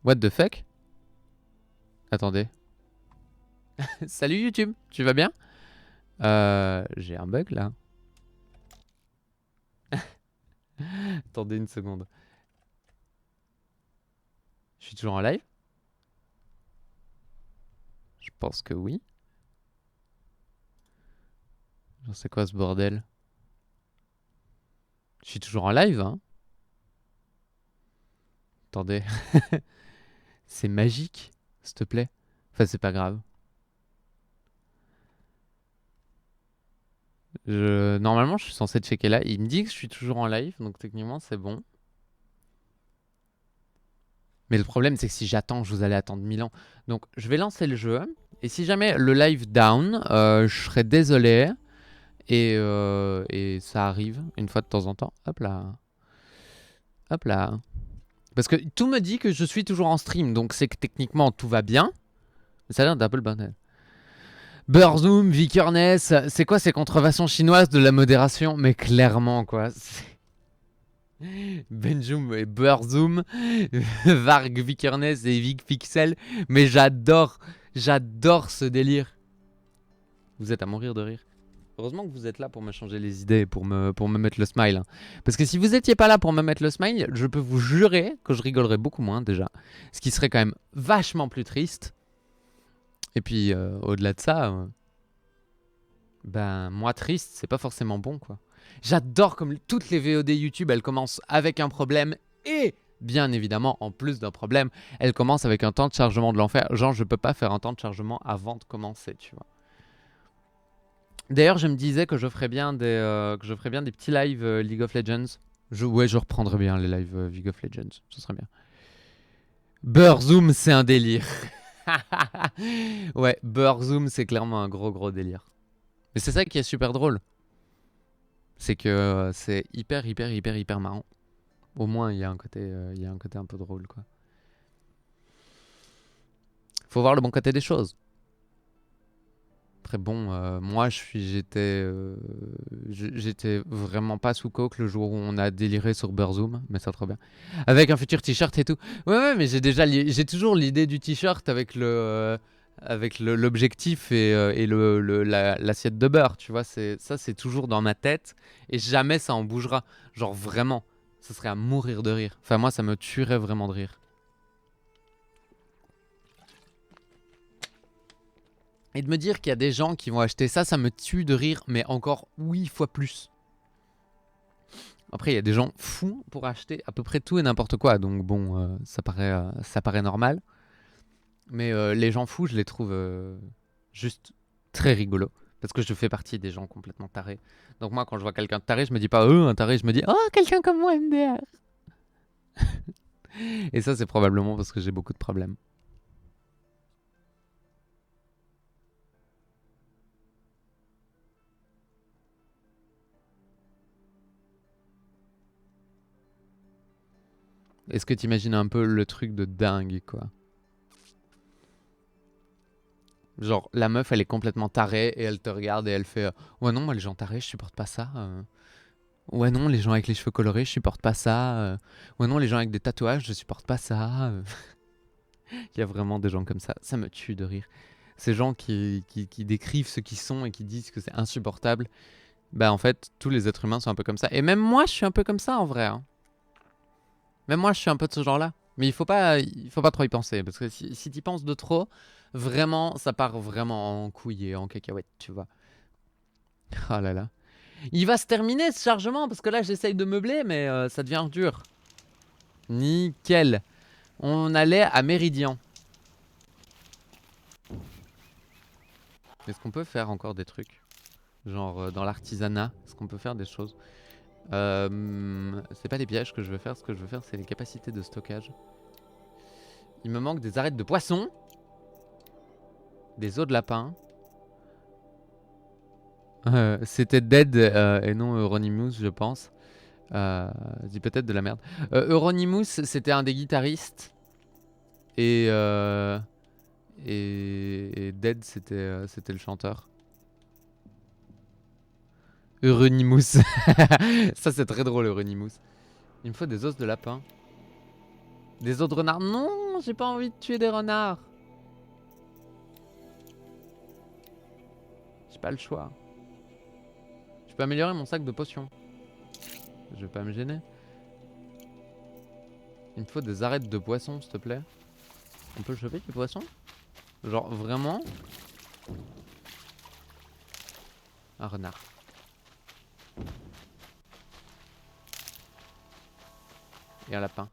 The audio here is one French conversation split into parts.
What the fuck? Attendez. Salut YouTube, tu vas bien? J'ai un bug là. Attendez une seconde. Je suis toujours en live? Je pense que oui. J'en sais quoi ce bordel? Je suis toujours en live, hein? Attendez. C'est magique, s'il te plaît. Enfin, c'est pas grave. Normalement, je suis censé checker là. Il me dit que je suis toujours en live, donc techniquement, c'est bon. Mais le problème, c'est que si j'attends, je vous allez attendre 1000 ans. Donc, je vais lancer le jeu. Et si jamais le live down, je serai désolé. Et ça arrive une fois de temps en temps. Hop là. Hop là. Parce que tout me dit que je suis toujours en stream. Donc, c'est que techniquement, tout va bien. Mais ça a l'air d'un peu le bordel. Burzum, Vickerness, c'est quoi ces contrefaçons chinoises de la modération? Mais clairement, quoi. Benjoum et Burzum, Varg Vickerness et Vic Pixel. Mais j'adore ce délire. Vous êtes à mourir de rire. Heureusement que vous êtes là pour me changer les idées, pour me mettre le smile. Hein. Parce que si vous étiez pas là pour me mettre le smile, je peux vous jurer que je rigolerais beaucoup moins déjà. Ce qui serait quand même vachement plus triste. Et puis, au-delà de ça, ben, moi triste, c'est pas forcément bon, quoi. J'adore comme toutes les VOD YouTube, elles commencent avec un problème et, bien évidemment, en plus d'un problème, elles commencent avec un temps de chargement de l'enfer. Genre, je peux pas faire un temps de chargement avant de commencer, tu vois. D'ailleurs, je me disais que je ferais bien des petits lives League of Legends. Ouais, je reprendrais bien les lives League of Legends, ce serait bien. Burzum, c'est un délire. Ouais, Burzum, c'est clairement un gros délire. Mais c'est ça qui est super drôle. C'est que c'est hyper marrant. Au moins, il y a un côté un peu drôle, quoi. Faut voir le bon côté des choses. Après bon, moi j'étais vraiment pas sous coke le jour où on a déliré sur Burzum, mais ça trop bien. Avec un futur t-shirt et tout. Ouais, mais j'ai toujours l'idée du t-shirt avec l'objectif et l'assiette de beurre, tu vois. Ça c'est toujours dans ma tête et jamais ça en bougera. Genre vraiment, ça serait à mourir de rire. Enfin moi ça me tuerait vraiment de rire. Et de me dire qu'il y a des gens qui vont acheter ça, ça me tue de rire, mais encore 8 fois plus. Après, il y a des gens fous pour acheter à peu près tout et n'importe quoi, donc bon, ça paraît normal. Mais les gens fous, je les trouve juste très rigolos. Parce que je fais partie des gens complètement tarés. Donc moi, quand je vois quelqu'un de taré, je me dis pas un taré, je me dis oh, quelqu'un comme moi, MDR. Et ça, c'est probablement parce que j'ai beaucoup de problèmes. Est-ce que tu imagines un peu le truc de dingue, quoi? Genre, la meuf, elle est complètement tarée et elle te regarde et elle fait ouais, non, moi, les gens tarés, je supporte pas ça. Ouais, non, les gens avec les cheveux colorés, je supporte pas ça. Ouais, non, les gens avec des tatouages, je supporte pas ça. Il y a vraiment des gens comme ça. Ça me tue de rire. Ces gens qui décrivent ce qu'ils sont et qui disent que c'est insupportable. Bah, en fait, tous les êtres humains sont un peu comme ça. Et même moi, je suis un peu comme ça en vrai. Hein. Même moi, je suis un peu de ce genre-là. Mais il faut pas trop y penser. Parce que si tu y penses de trop, vraiment, ça part vraiment en couille et en cacahuète, tu vois. Oh là là. Il va se terminer ce chargement parce que là, j'essaye de meubler, mais ça devient dur. Nickel. On allait à Méridian. Est-ce qu'on peut faire encore des trucs? Genre dans l'artisanat, est-ce qu'on peut faire des choses? C'est pas les pièges que je veux faire. Ce que je veux faire, c'est les capacités de stockage. Il me manque des arêtes de poisson. Des os de lapin. C'était Dead et non Euronymous, je pense. Je dis peut-être de la merde. Euronymous, c'était un des guitaristes. Et Dead, c'était le chanteur. Euronymous. Ça, c'est très drôle, Euronymous. Il me faut des os de lapin. Des os de renard. Non, non, j'ai pas envie de tuer des renards. J'ai pas le choix. Je peux améliorer mon sac de potions. Je vais pas me gêner. Il me faut des arêtes de poisson, s'il te plaît. On peut le choper, des poissons? Genre, vraiment? Un renard. Et un lapin.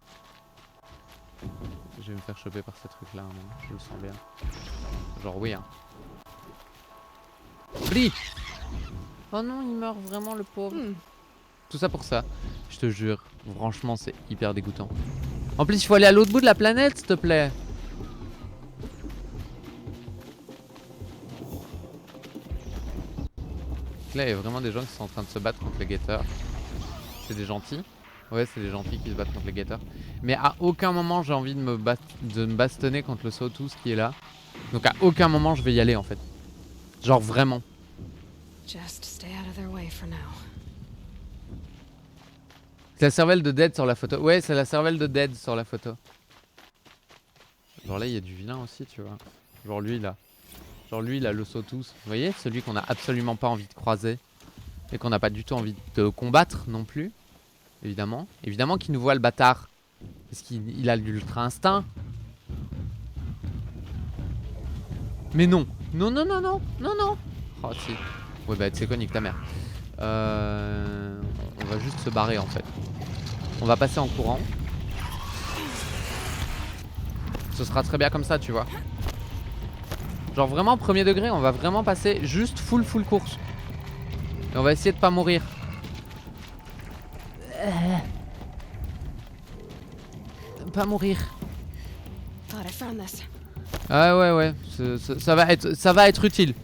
Je vais me faire choper par ces trucs-là, je le sens bien. Genre, oui, hein. Bri! Oh non, il meurt vraiment, le pauvre. Tout ça pour ça. Je te jure, franchement, c'est hyper dégoûtant. En plus, il faut aller à l'autre bout de la planète, s'il te plaît. Là, il y a vraiment des gens qui sont en train de se battre contre les guetteurs. C'est des gentils. Ouais, c'est des gentils qui se battent contre les guetteurs. Mais à aucun moment, j'ai envie de me bastonner contre le Sawtooth qui est là. Donc à aucun moment, je vais y aller, en fait. Genre vraiment. Just stay out of their way for now. C'est la cervelle de Dead sur la photo. Ouais, c'est la cervelle de Dead sur la photo. Genre là, il y a du vilain aussi, tu vois. Genre lui, là. Genre lui, là, le Sawtooth. Vous voyez? Celui qu'on a absolument pas envie de croiser. Et qu'on n'a pas du tout envie de combattre non plus. Évidemment. Évidemment qu'il nous voit, le bâtard. Parce qu'il a l'ultra instinct. Mais non. Non, non, non, non. Non, non. Oh, si. Ouais, bah, tu sais quoi, nique ta mère. On va juste se barrer, en fait. On va passer en courant. Ce sera très bien comme ça, tu vois. Genre vraiment, premier degré, on va vraiment passer juste full course. Et on va essayer de pas mourir. Pas mourir. Thought I found this. Ah ouais, ça va être utile.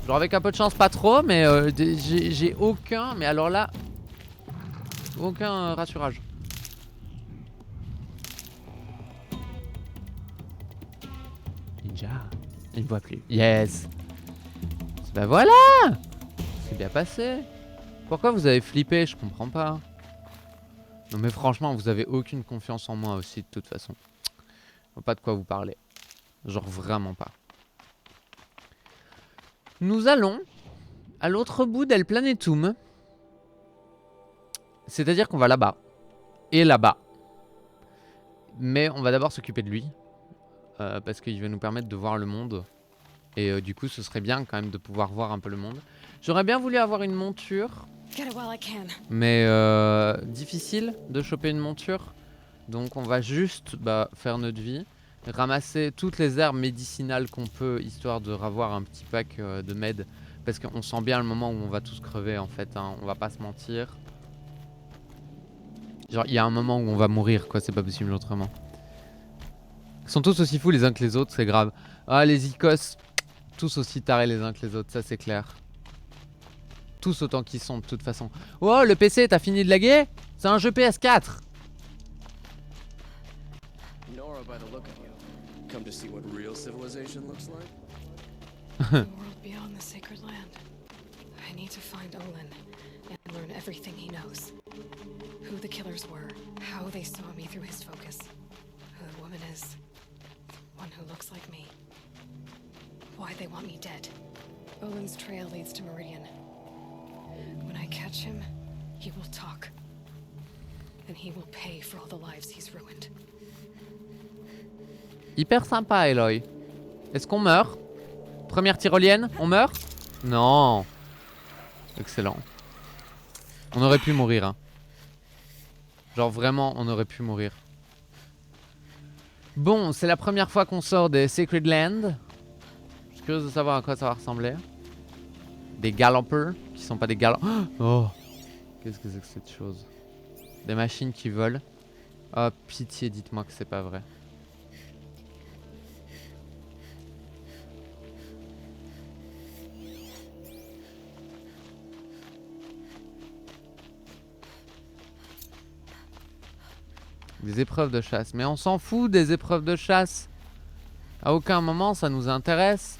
Genre avec un peu de chance, pas trop, mais j'ai aucun, mais alors là, aucun rassurage. Ninja, il ne voit plus. Yes. Bah voilà. C'est bien passé. Pourquoi vous avez flippé? Je comprends pas. Non mais franchement, vous avez aucune confiance en moi aussi de toute façon. Pas de quoi vous parler. Genre vraiment pas. Nous allons à l'autre bout d'El Planetum. C'est-à-dire qu'on va là-bas. Et là-bas. Mais on va d'abord s'occuper de lui. Parce qu'il va nous permettre de voir le monde. Et du coup, ce serait bien quand même de pouvoir voir un peu le monde. J'aurais bien voulu avoir une monture. Mais difficile de choper une monture. Donc on va juste faire notre vie. Ramasser toutes les herbes médicinales qu'on peut, histoire de avoir un petit pack de med. Parce qu'on sent bien le moment où on va tous crever en fait, hein. On va pas se mentir. Genre il y a un moment où on va mourir quoi, c'est pas possible autrement. Ils sont tous aussi fous les uns que les autres, c'est grave. Ah les Icos, tous aussi tarés les uns que les autres, ça c'est clair. Tous autant qu'ils sont de toute façon. Oh le PC, t'as fini de laguer? C'est un jeu PS4. Nora, by the look of you, come to see what real civilization looks like? The world beyond the sacred land. I need to find Olin and learn everything he knows. Who the killers were, how they saw me through his focus, who the woman is, the one who looks like me, why they want me dead. Olin's trail leads to Meridian. When I catch him, he will talk. And he will pay for all the lives he's ruined. Hyper sympa, Eloy. Est-ce qu'on meurt? Première tyrolienne, on meurt? Non. Excellent. On aurait pu mourir, hein. Genre vraiment, on aurait pu mourir. Bon, c'est la première fois qu'on sort des Sacred Land. Je suis curieux de savoir à quoi ça va ressembler. Des gallopers, qui sont pas des gallopers. Oh, qu'est-ce que c'est que cette chose? Des machines qui volent. Oh, pitié, dites-moi que c'est pas vrai. Des épreuves de chasse. Mais on s'en fout des épreuves de chasse. À aucun moment ça nous intéresse.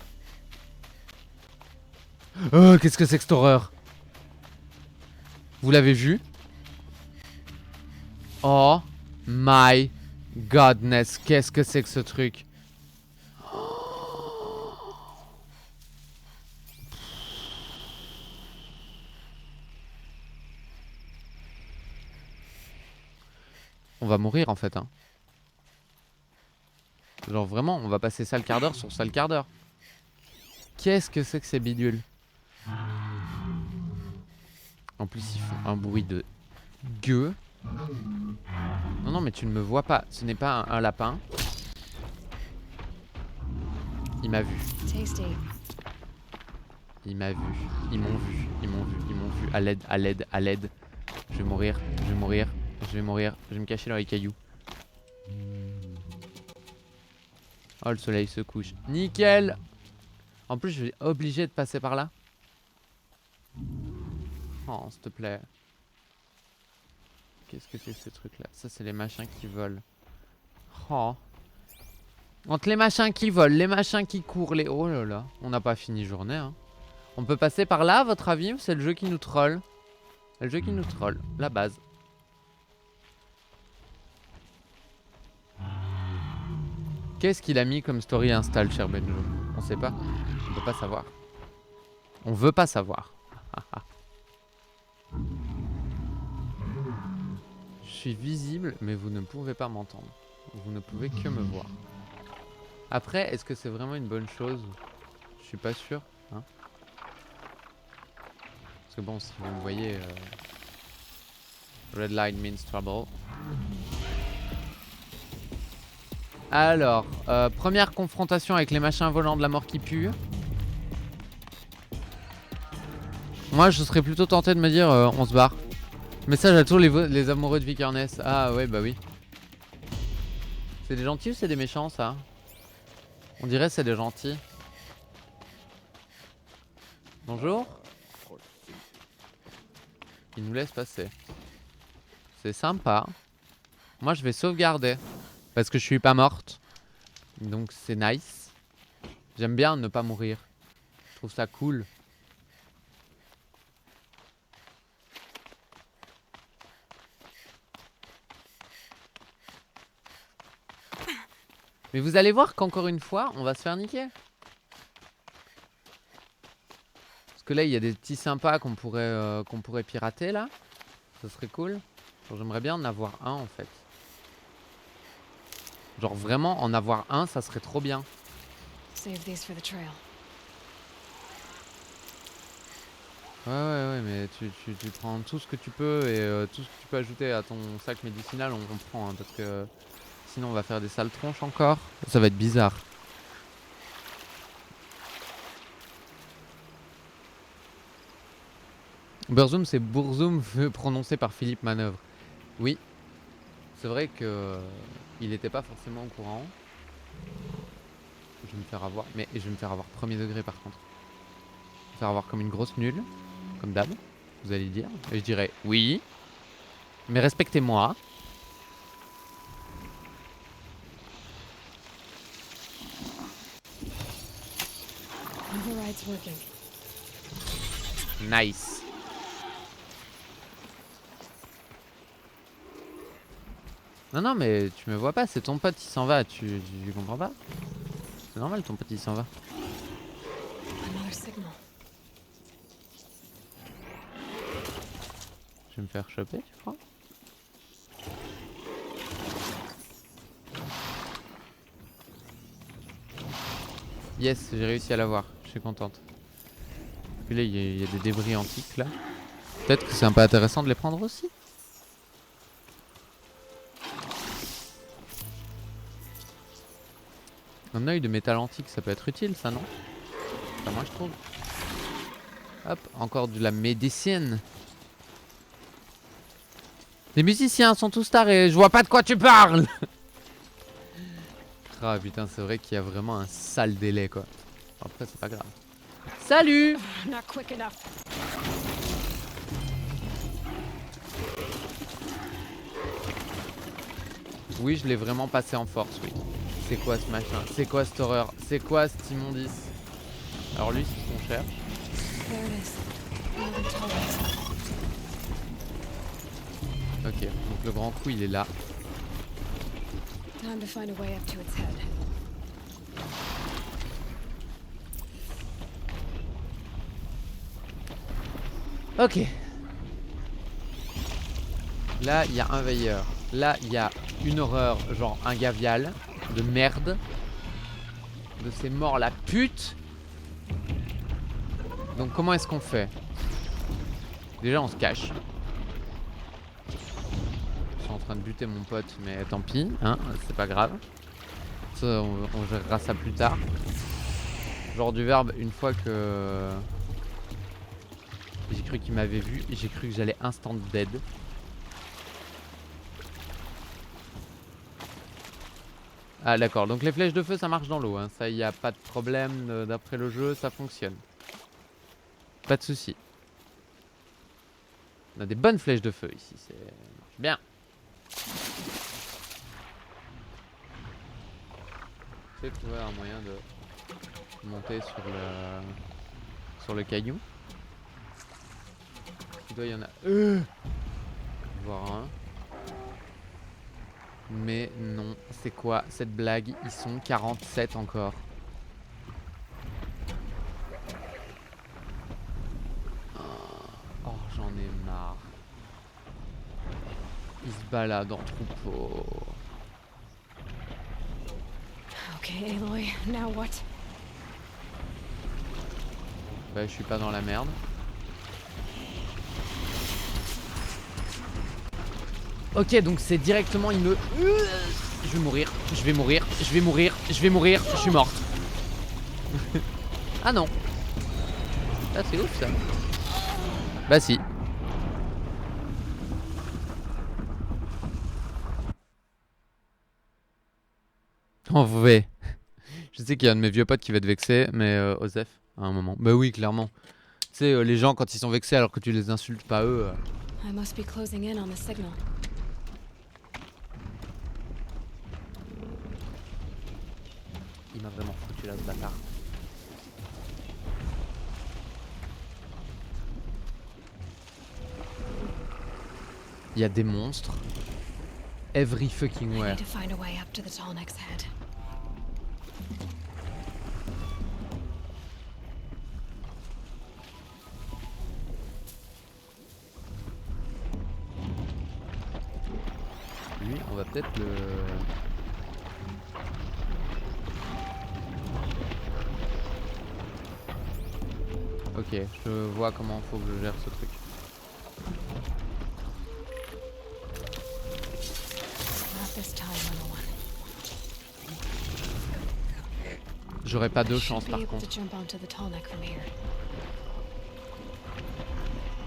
Oh, qu'est-ce que c'est que cette horreur? Vous l'avez vu? Oh my Godness, qu'est-ce que c'est que ce truc? On va mourir en fait, hein. Genre vraiment, on va passer ça le quart d'heure sur ça le quart d'heure. Qu'est-ce que c'est que ces bidules? En plus, ils font un bruit de gueux. Non, non, mais tu ne me vois pas. Ce n'est pas un lapin. Il m'a vu. Tasty. Il m'a vu. Ils m'ont vu. Ils m'ont vu. Ils m'ont vu. À l'aide, à l'aide, à l'aide. Je vais mourir. Je vais mourir. Je vais mourir. Je vais me cacher dans les cailloux. Oh, le soleil se couche. Nickel! En plus, je suis obligé de passer par là. Oh, s'il te plaît. Qu'est-ce que c'est que ces trucs-là? Ça, c'est les machins qui volent. Oh. Entre les machins qui volent, les machins qui courent, les... Oh là là. On n'a pas fini journée, hein. On peut passer par là, à votre avis? Ou c'est le jeu qui nous troll? C'est le jeu qui nous troll. La base. Qu'est-ce qu'il a mis comme story install, cher Benjo? On sait pas. On peut pas savoir. On veut pas savoir. Je suis visible, mais vous ne pouvez pas m'entendre. Vous ne pouvez que me voir. Après, est-ce que c'est vraiment une bonne chose? Je suis pas sûr. Hein, parce que bon, si vous me voyez... Red light means trouble. Alors, première confrontation avec les machins volants de la mort qui pue. Moi, je serais plutôt tenté de me dire, on se barre. Message à tous les amoureux de Vickerness. Ah ouais, bah oui. C'est des gentils ou c'est des méchants, ça? On dirait c'est des gentils. Bonjour. Ils nous laissent passer. C'est sympa. Moi, je vais sauvegarder. Parce que je suis pas morte. Donc c'est nice. J'aime bien ne pas mourir. Je trouve ça cool. Mais vous allez voir qu'encore une fois, on va se faire niquer. Parce que là, il y a des petits sympas qu'on pourrait pirater là. Ça serait cool. J'aimerais bien en avoir un en fait. Genre vraiment en avoir un, ça serait trop bien. Save these for the trail. Ouais, mais tu prends tout ce que tu peux et tout ce que tu peux ajouter à ton sac médicinal, on prend. Hein, parce que sinon, on va faire des sales tronches encore. Ça va être bizarre. Burzoum, c'est Bourzoum prononcé par Philippe Manœuvre. Oui. C'est vrai que il n'était pas forcément au courant. Je vais me faire avoir. Mais je vais me faire avoir premier degré par contre. Je vais me faire avoir comme une grosse nulle. Comme d'hab. Vous allez dire. Et je dirais oui. Mais respectez-moi. Override's working. Nice. Non, mais tu me vois pas, c'est ton pote, il s'en va, tu comprends pas? C'est normal, ton pote, il s'en va. Another signal. Je vais me faire choper, tu crois? Yes, j'ai réussi à l'avoir, je suis contente. Puis là, il y a des débris antiques, là. Peut-être que c'est un peu intéressant de les prendre aussi. Un œil de métal antique, ça peut être utile, ça, non? Enfin, moi, je trouve. Hop, encore de la médecine. Les musiciens sont tous tarés, je vois pas de quoi tu parles. Ah putain, c'est vrai qu'il y a vraiment un sale délai, quoi. Après, c'est pas grave. Salut! Not quick enough. Oui, je l'ai vraiment passé en force, oui. C'est quoi ce machin? C'est quoi cette horreur? C'est quoi cet immondice? Alors lui, c'est ce qu'on cherche. There it is. Another toilet. Ok, donc le grand coup, il est là. Time to find a way up to its head. Ok. Là, il y a un veilleur. Là, il y a une horreur, genre un gavial de merde. De ces morts la pute. Donc comment est-ce qu'on fait? Déjà on se cache. Je suis en train de buter mon pote, mais tant pis, hein, c'est pas grave. Ça, on gérera ça plus tard. Genre du verbe, une fois que j'ai cru qu'il m'avait vu, j'ai cru que j'allais instant dead. Ah d'accord, donc les flèches de feu ça marche dans l'eau, hein. Ça y a pas de problème, d'après le jeu ça fonctionne. Pas de soucis. On a des bonnes flèches de feu ici, c'est marche bien. J'ai trouvé un moyen de monter sur le caillou. Il doit y en avoir voir un. Mais non, c'est quoi cette blague? Ils sont 47 encore. Oh, j'en ai marre. Ils se baladent en troupeau. Okay, Aloy, now what? Bah, je suis pas dans la merde. Ok, donc c'est directement il me... Je vais mourir, je vais mourir, je vais mourir, je vais mourir, je suis morte. Ah non. Ah c'est ouf ça. Bah si. En vrai. Je sais qu'il y a un de mes vieux potes qui va être vexé, mais Osef, à un moment. Bah oui, clairement. Tu sais, les gens quand ils sont vexés alors que tu les insultes pas eux... I must be closing in on the signal. Il m'a vraiment foutu là ce bâtard. Il y a des monstres. Every fucking I where. need to find a way up to the Tallneck's head. Lui, on va peut-être le... Ok, je vois comment faut que je gère ce truc. Not this time, little one. J'aurais pas deux I should chances be par able contre. to jump onto the Tallneck from here.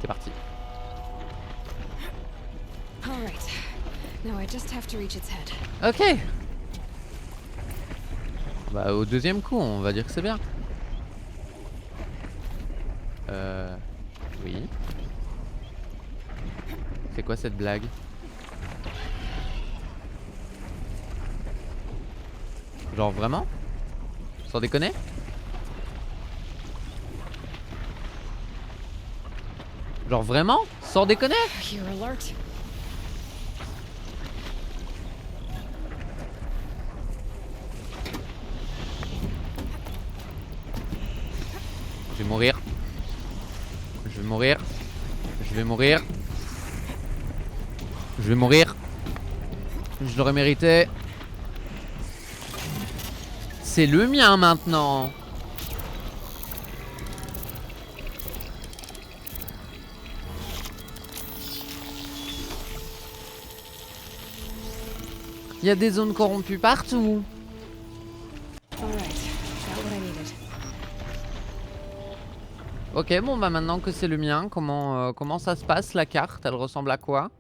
C'est parti. All right. Now I just have to reach its head. Ok. Bah au deuxième coup, on va dire que c'est bien. Oui. C'est quoi cette blague? Genre vraiment? Sans déconner? Genre vraiment? Sans déconner? You're alert. Je vais mourir. Je vais mourir. Je vais mourir. Je vais mourir. Je l'aurais mérité. C'est le mien maintenant. Il y a des zones corrompues partout. All right. Got what I needed. Ok, bon bah maintenant que c'est le mien, comment ça se passe la carte? Elle ressemble à quoi?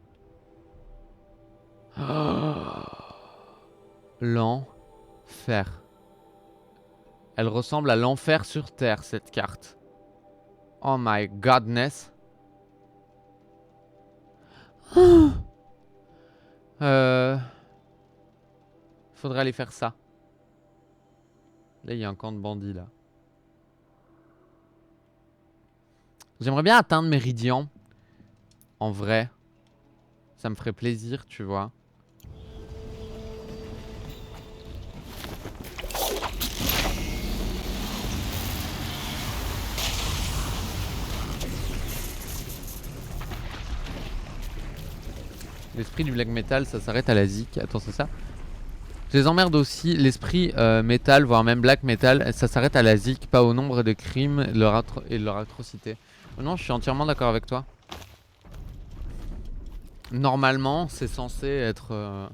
L'enfer. Elle ressemble à l'enfer sur Terre, cette carte. Oh my godness. Faudrait aller faire ça. Là, il y a un camp de bandits, là. J'aimerais bien atteindre Méridian. En vrai. Ça me ferait plaisir, tu vois. L'esprit du black metal, ça s'arrête à la zik. Attends, c'est ça? Je les emmerde aussi. L'esprit metal, voire même black metal, ça s'arrête à la zik, pas au nombre de crimes et leur atrocité. Oh non, je suis entièrement d'accord avec toi. Normalement, c'est censé être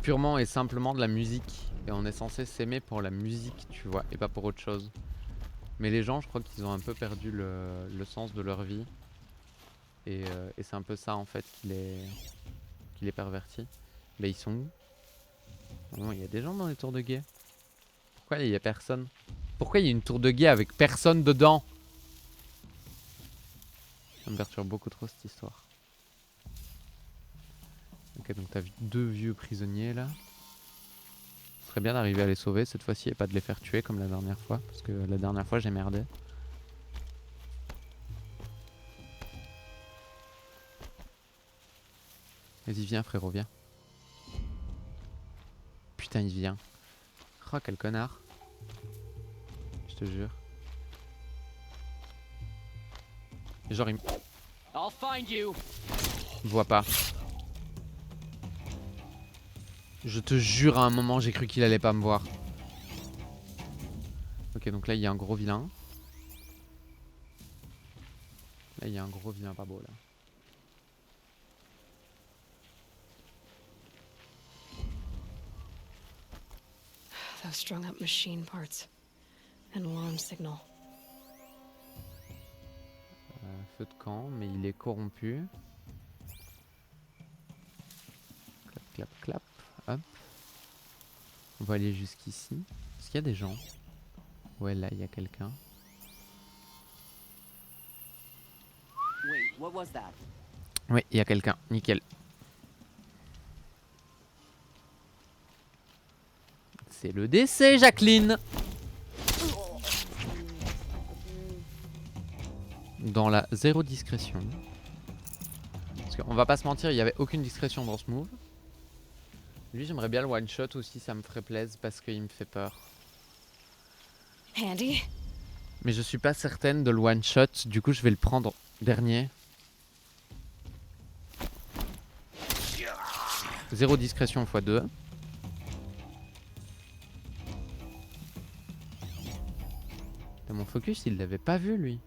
purement et simplement de la musique. Et on est censé s'aimer pour la musique, tu vois, et pas pour autre chose. Mais les gens, je crois qu'ils ont un peu perdu le sens de leur vie. Et c'est un peu ça, en fait, qui les pervertit. Mais ils sont où? Oh, il y a des gens dans les tours de guet. Pourquoi il y a personne? Pourquoi il y a une tour de guet avec personne dedans? Ça me perturbe beaucoup trop cette histoire. Ok, donc t'as vu 2 vieux prisonniers là. Ce serait bien d'arriver à les sauver cette fois-ci et pas de les faire tuer comme la dernière fois. Parce que la dernière fois j'ai merdé. Vas-y, viens frérot, viens. Putain, il vient. Oh, quel connard. Je te jure. Genre il me voit pas. Je te jure, à un moment j'ai cru qu'il allait pas me voir. Ok, donc là il y a un gros vilain. Là il y a un gros vilain pas beau là. Those strung up machine parts. An alarm signal. Feu de camp, mais il est corrompu. Clap, clap, clap. Hop. On va aller jusqu'ici. Est-ce qu'il y a des gens? Ouais, là, il y a quelqu'un. Wait, what was that? Oui, il y a quelqu'un. Nickel. C'est le décès, Jacqueline. Dans la zéro discrétion. Parce qu'on va pas se mentir, il n'y avait aucune discrétion dans ce move. Lui, j'aimerais bien le one shot aussi, ça me ferait plaisir parce qu'il me fait peur. Handy? Mais je suis pas certaine de le one shot, du coup je vais le prendre dernier. Zéro discrétion x2. Mon focus, il l'avait pas vu lui.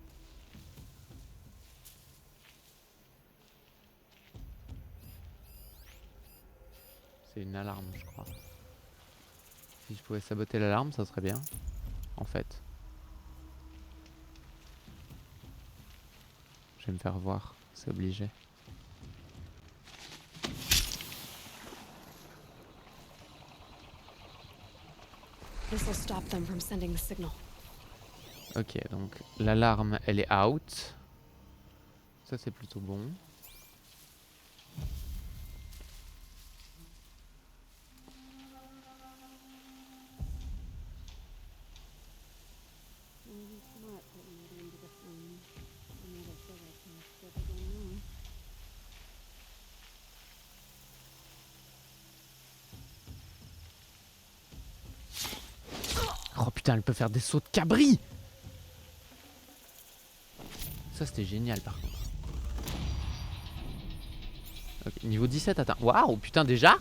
C'est une alarme, je crois. Si je pouvais saboter l'alarme, ça serait bien. En fait. Je vais me faire voir, c'est obligé. This will stop them from sending the signal. Ok, donc l'alarme, elle est out. Ça, c'est plutôt bon. Oh putain, elle peut faire des sauts de cabri. Ça, c'était génial par contre. Ok, niveau 17 atteint. Waouh, putain, déjà?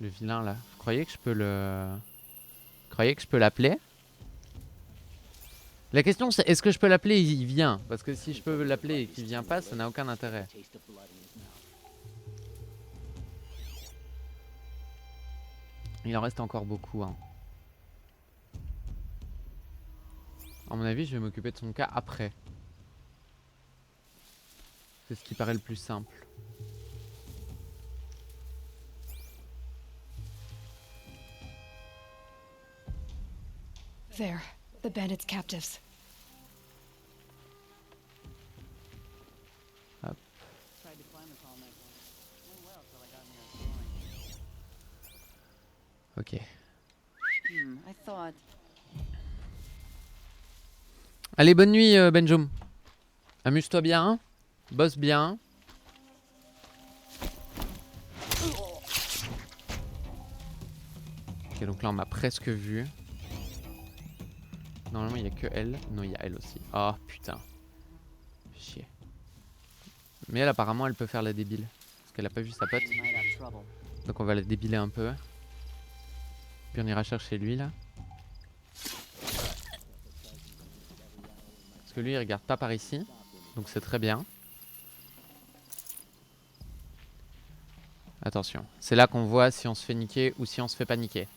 Le vilain là. Vous croyez que je peux le... Vous croyez que je peux l'appeler? La question c'est, est-ce que je peux l'appeler et il vient? Parce que si je peux l'appeler et qu'il vient pas, ça n'a aucun intérêt. Il en reste encore beaucoup, hein. À mon avis, je vais m'occuper de son cas après. C'est ce qui paraît le plus simple. There, the bandits' captives. Hop. Tried to climb this all night long. Went well till I got near a groin. Ok. I thought. Allez, bonne nuit, Benjom. Amuse-toi bien. Bosse bien. Ok, donc là, on m'a presque vu. Normalement, il n'y a que elle. Non, il y a elle aussi. Oh, putain. Chier. Mais elle, apparemment, elle peut faire la débile. Parce qu'elle a pas vu sa pote. Might have trouble. Donc on va la débiler un peu. Puis on ira chercher lui là. Parce que lui il regarde pas par ici. Donc c'est très bien. Attention. C'est là qu'on voit si on se fait niquer ou si on se fait pas niquer.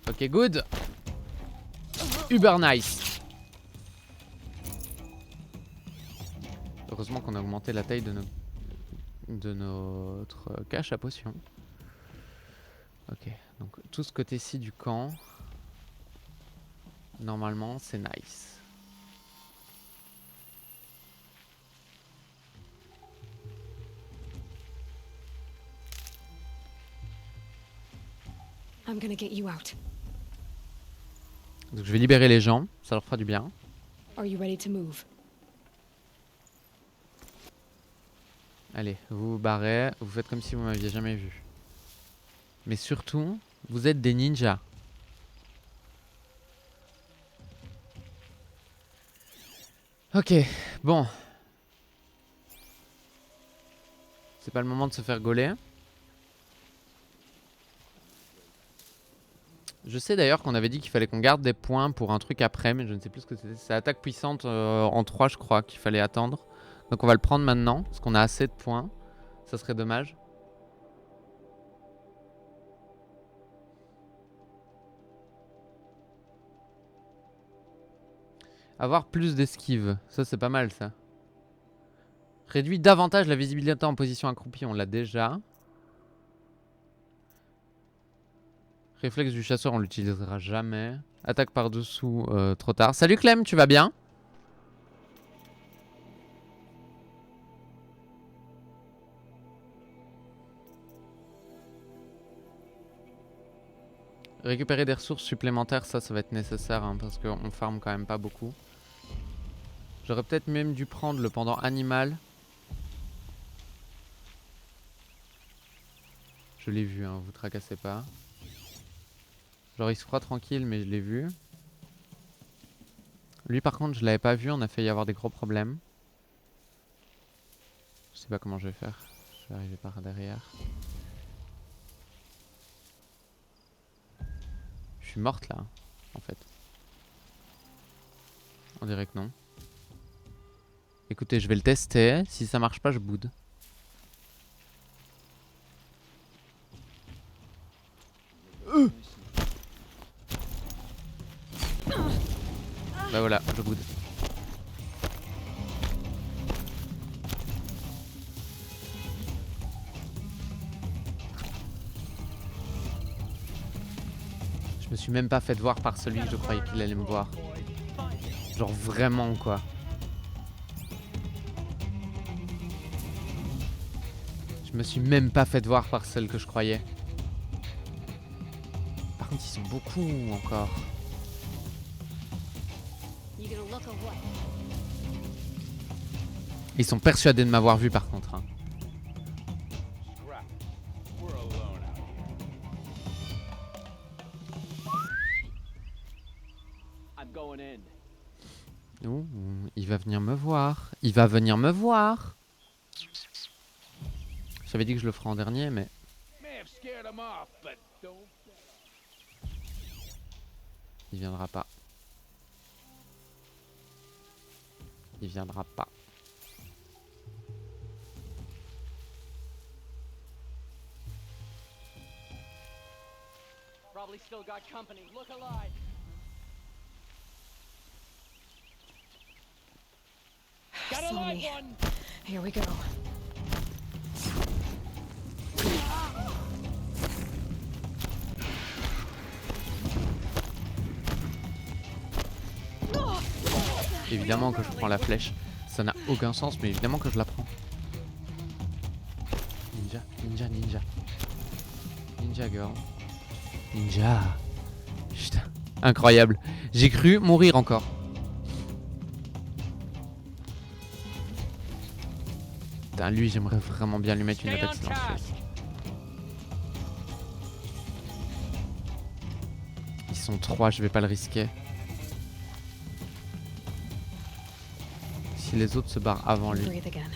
Ok, good. Uber nice. Heureusement qu'on a augmenté la taille de notre cache à potion. Ok, donc tout ce côté-ci du camp, normalement c'est nice. I'm gonna get you out. Donc je vais libérer les gens, ça leur fera du bien. Are you ready to move? Allez, vous vous barrez, vous faites comme si vous m'aviez jamais vu. Mais surtout, vous êtes des ninjas. Ok, bon. C'est pas le moment de se faire gauler. Je sais d'ailleurs qu'on avait dit qu'il fallait qu'on garde des points pour un truc après, mais je ne sais plus ce que c'était. C'est attaque puissante en 3, je crois, qu'il fallait attendre. Donc on va le prendre maintenant, parce qu'on a assez de points. Ça serait dommage. Avoir plus d'esquive, ça c'est pas mal ça. Réduit davantage la visibilité en position accroupie, on l'a déjà. Réflexe du chasseur, on l'utilisera jamais. Attaque par dessous, trop tard. Salut Clem, tu vas bien? Récupérer des ressources supplémentaires, ça va être nécessaire hein, parce qu'on farm quand même pas beaucoup. J'aurais peut-être même dû prendre le pendant animal. Je l'ai vu, hein, vous tracassez pas. Genre il se croit tranquille mais je l'ai vu. Lui par contre je l'avais pas vu, on a failli avoir des gros problèmes. Je sais pas comment je vais faire. Je vais arriver par derrière. Je suis morte là, en fait. On dirait que non. Écoutez, je vais le tester. Si ça marche pas, je boude. Bah voilà, je boude. Je me suis même pas fait voir par celui que je croyais qu'il allait me voir. Genre vraiment quoi. Je me suis même pas fait voir par celle que je croyais. Par contre ils sont beaucoup encore. Ils sont persuadés de m'avoir vu par contre. Hein. Ouh, il va venir me voir. Il va venir me voir. J'avais dit que je le ferais en dernier, mais... Il viendra pas. Il viendra pas. Probably still got company. Look alive. Saw me. Here we go. Évidemment que je prends la flèche. Ça n'a aucun sens, mais évidemment que je la prends. Ninja, ninja, ninja. Ninja girl. Ninja. Putain. Incroyable. J'ai cru mourir encore. Putain, lui, j'aimerais vraiment bien lui mettre une attaque silencieuse. Ils sont 3, je vais pas le risquer. si les autres se barrent avant lui. Breathe again.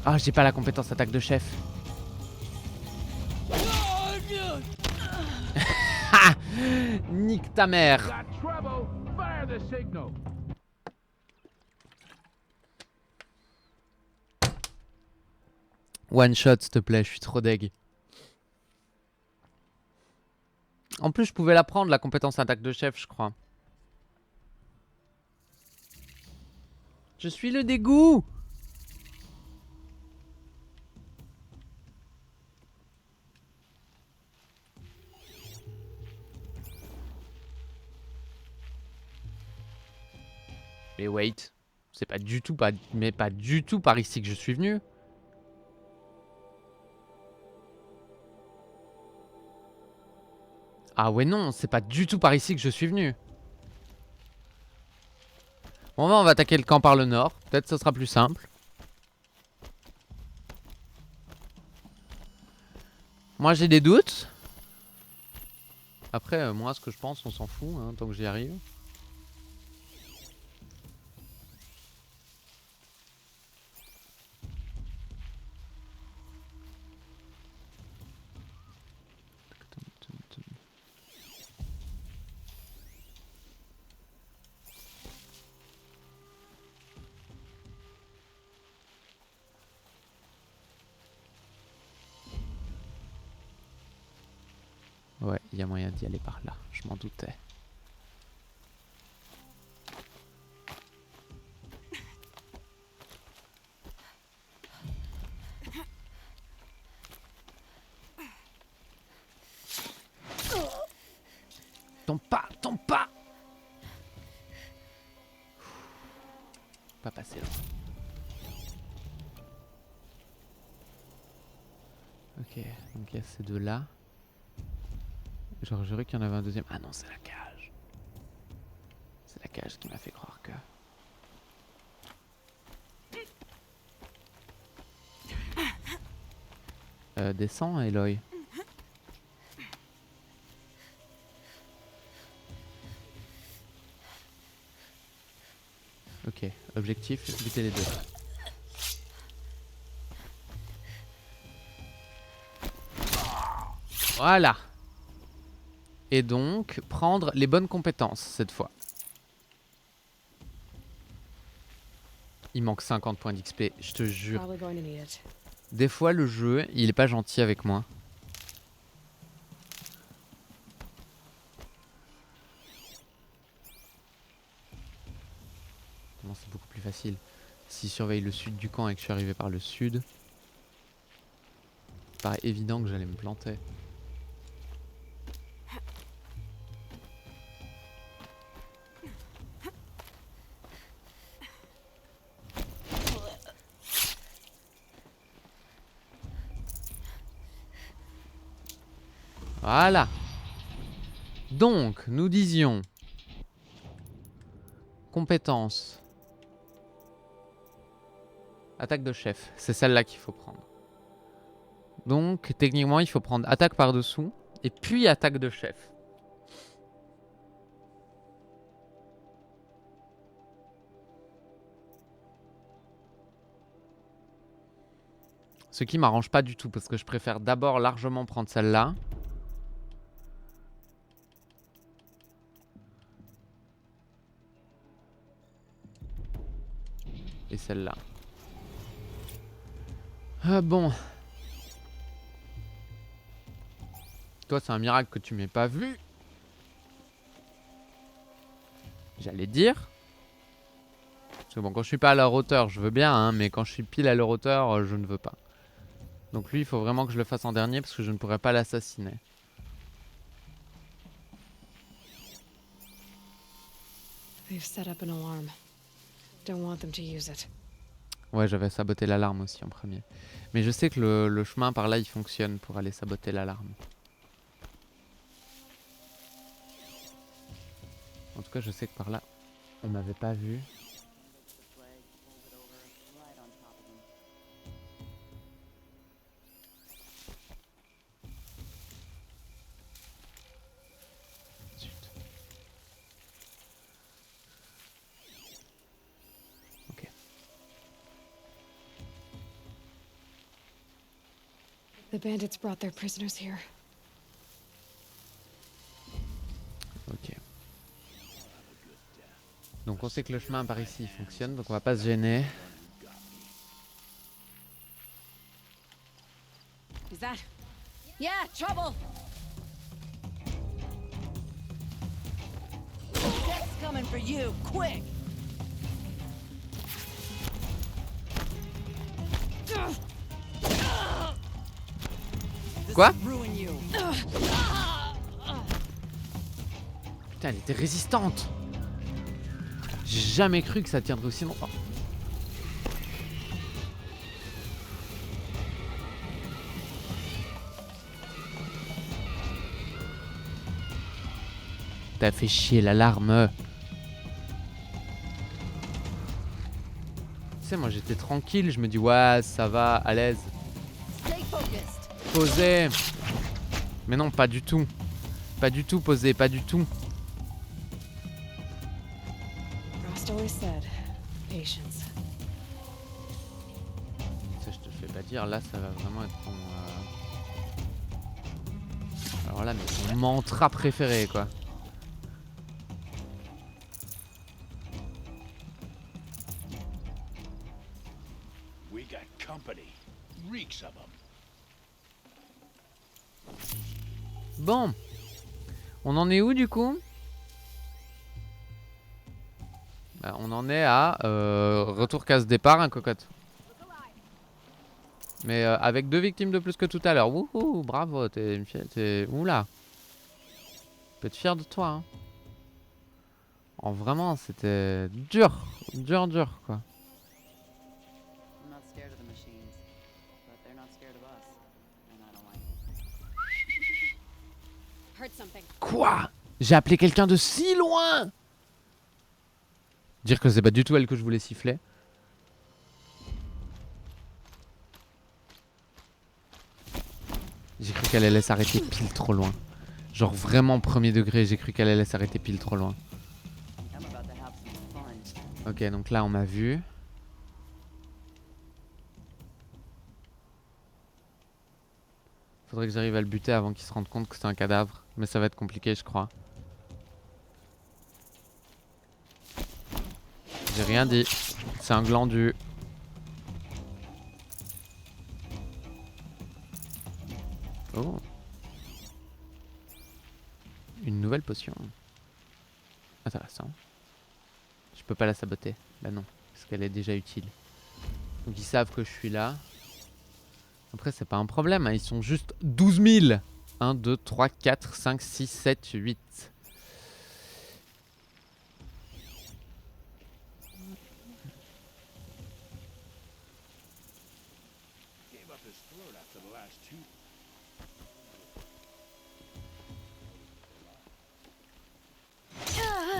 Ah, j'ai pas la compétence attaque de chef. Ha! Nique ta mère. Got trouble. Fire the signal. One shot, s'il te plaît, je suis trop deg. En plus, je pouvais la prendre, la compétence attaque de chef, je crois. Je suis le dégoût. Mais wait, c'est pas du tout mais pas du tout par ici que je suis venu. Ah ouais non, c'est pas du tout par ici que je suis venu. Bon, on va attaquer le camp par le nord. Peut-être ce sera plus simple. Moi j'ai des doutes. Après, moi ce que je pense, on s'en fout hein, tant que j'y arrive. Ouais, il y a moyen d'y aller par là, je m'en doutais. Tombe pas, tombe pas. Pas passé là. Ok, donc il y a ces deux là. J'aurais juré qu'il y en avait un deuxième. Ah non, c'est la cage. C'est la cage qui m'a fait croire que... descends, Eloy. Ok, objectif, buter les deux. Voilà. Et donc, prendre les bonnes compétences cette fois. Il manque 50 points d'XP, je te jure. Probably going to need it. Des fois, le jeu, il est pas gentil avec moi. Non, c'est beaucoup plus facile. S'il surveille le sud du camp et que je suis arrivé par le sud, il paraît évident que j'allais me planter. Voilà. Donc, nous disions... Compétences. Attaque de chef. C'est celle-là qu'il faut prendre. Donc, techniquement, il faut prendre attaque par-dessous. Et puis attaque de chef. Ce qui m'arrange pas du tout. Parce que je préfère d'abord largement prendre celle-là. Et celle-là. Ah bon. Toi, c'est un miracle que tu m'aies pas vu. J'allais dire. Parce que bon, quand je suis pas à leur hauteur, je veux bien, hein, mais quand je suis pile à leur hauteur, je ne veux pas. Donc lui, il faut vraiment que je le fasse en dernier parce que je ne pourrais pas l'assassiner. They've set up an alarm. Don't want them to use it. Ouais, j'avais saboté l'alarme aussi en premier. Mais je sais que le chemin par là, il fonctionne pour aller saboter l'alarme. En tout cas, je sais que par là, on m'avait pas vu. Takes the flag, pulls it over, right on top of him. Zut. The bandits brought their prisoners here. Ok. Donc on sait que le chemin par ici il fonctionne, donc on va pas se gêner. Is that? Yeah, trouble! Death's coming for you, quick! Quoi? Ruin you. Putain, elle était résistante. J'ai jamais cru que ça tiendrait aussi longtemps. T'as fait chier l'alarme. Tu sais, moi j'étais tranquille, je me dis ouais, ça va, à l'aise. Stay focused. Posé. Mais non, pas du tout. Pas du tout posé, pas du tout. Frost always said, patience. Ça, je te le fais pas dire, là ça va vraiment être ton. Alors là, mais ton mantra préféré quoi. We got company. Reeks of them. Bon. On en est où du coup? Bah, on en est à retour casse départ, un cocotte. Mais avec 2 victimes de plus que tout à l'heure. Wouhou, bravo, t'es oula. Tu peux être fier de toi. Hein. Oh, vraiment, c'était dur. Dur quoi. I'm not scared of the machines, but they're not scared of us, and I don't like it. Heard something. Quoi? J'ai appelé quelqu'un de si loin? Dire que c'est pas du tout elle que je voulais siffler. J'ai cru qu'elle allait s'arrêter pile trop loin. Genre vraiment premier degré, j'ai cru qu'elle allait s'arrêter pile trop loin. I'm about to have some fun. Ok, donc là on m'a vu. Faudrait que j'arrive à le buter avant qu'il se rende compte que c'est un cadavre. Mais ça va être compliqué, je crois. J'ai rien dit. C'est un glandu. Oh. Une nouvelle potion. Intéressant. Je peux pas la saboter. Bah non, parce qu'elle est déjà utile. Donc ils savent que je suis là. Après c'est pas un problème, hein. Ils sont juste 12 000. 1, 2, 3, 4, 5, 6, 7, 8. Gave up his throat after the last two.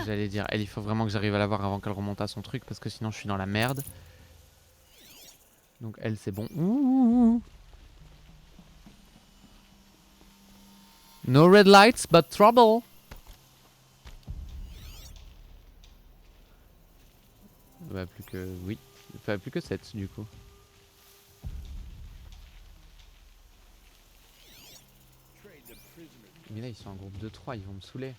J'allais dire, elle, il faut vraiment que j'arrive à la voir avant qu'elle remonte à son truc parce que sinon je suis dans la merde. Donc elle, c'est bon. Ouh. No red lights, but trouble. Bah plus que... Oui. Enfin plus que 7 du coup. Trade the prisoner. Mais là ils sont en groupe de 3, ils vont me saouler.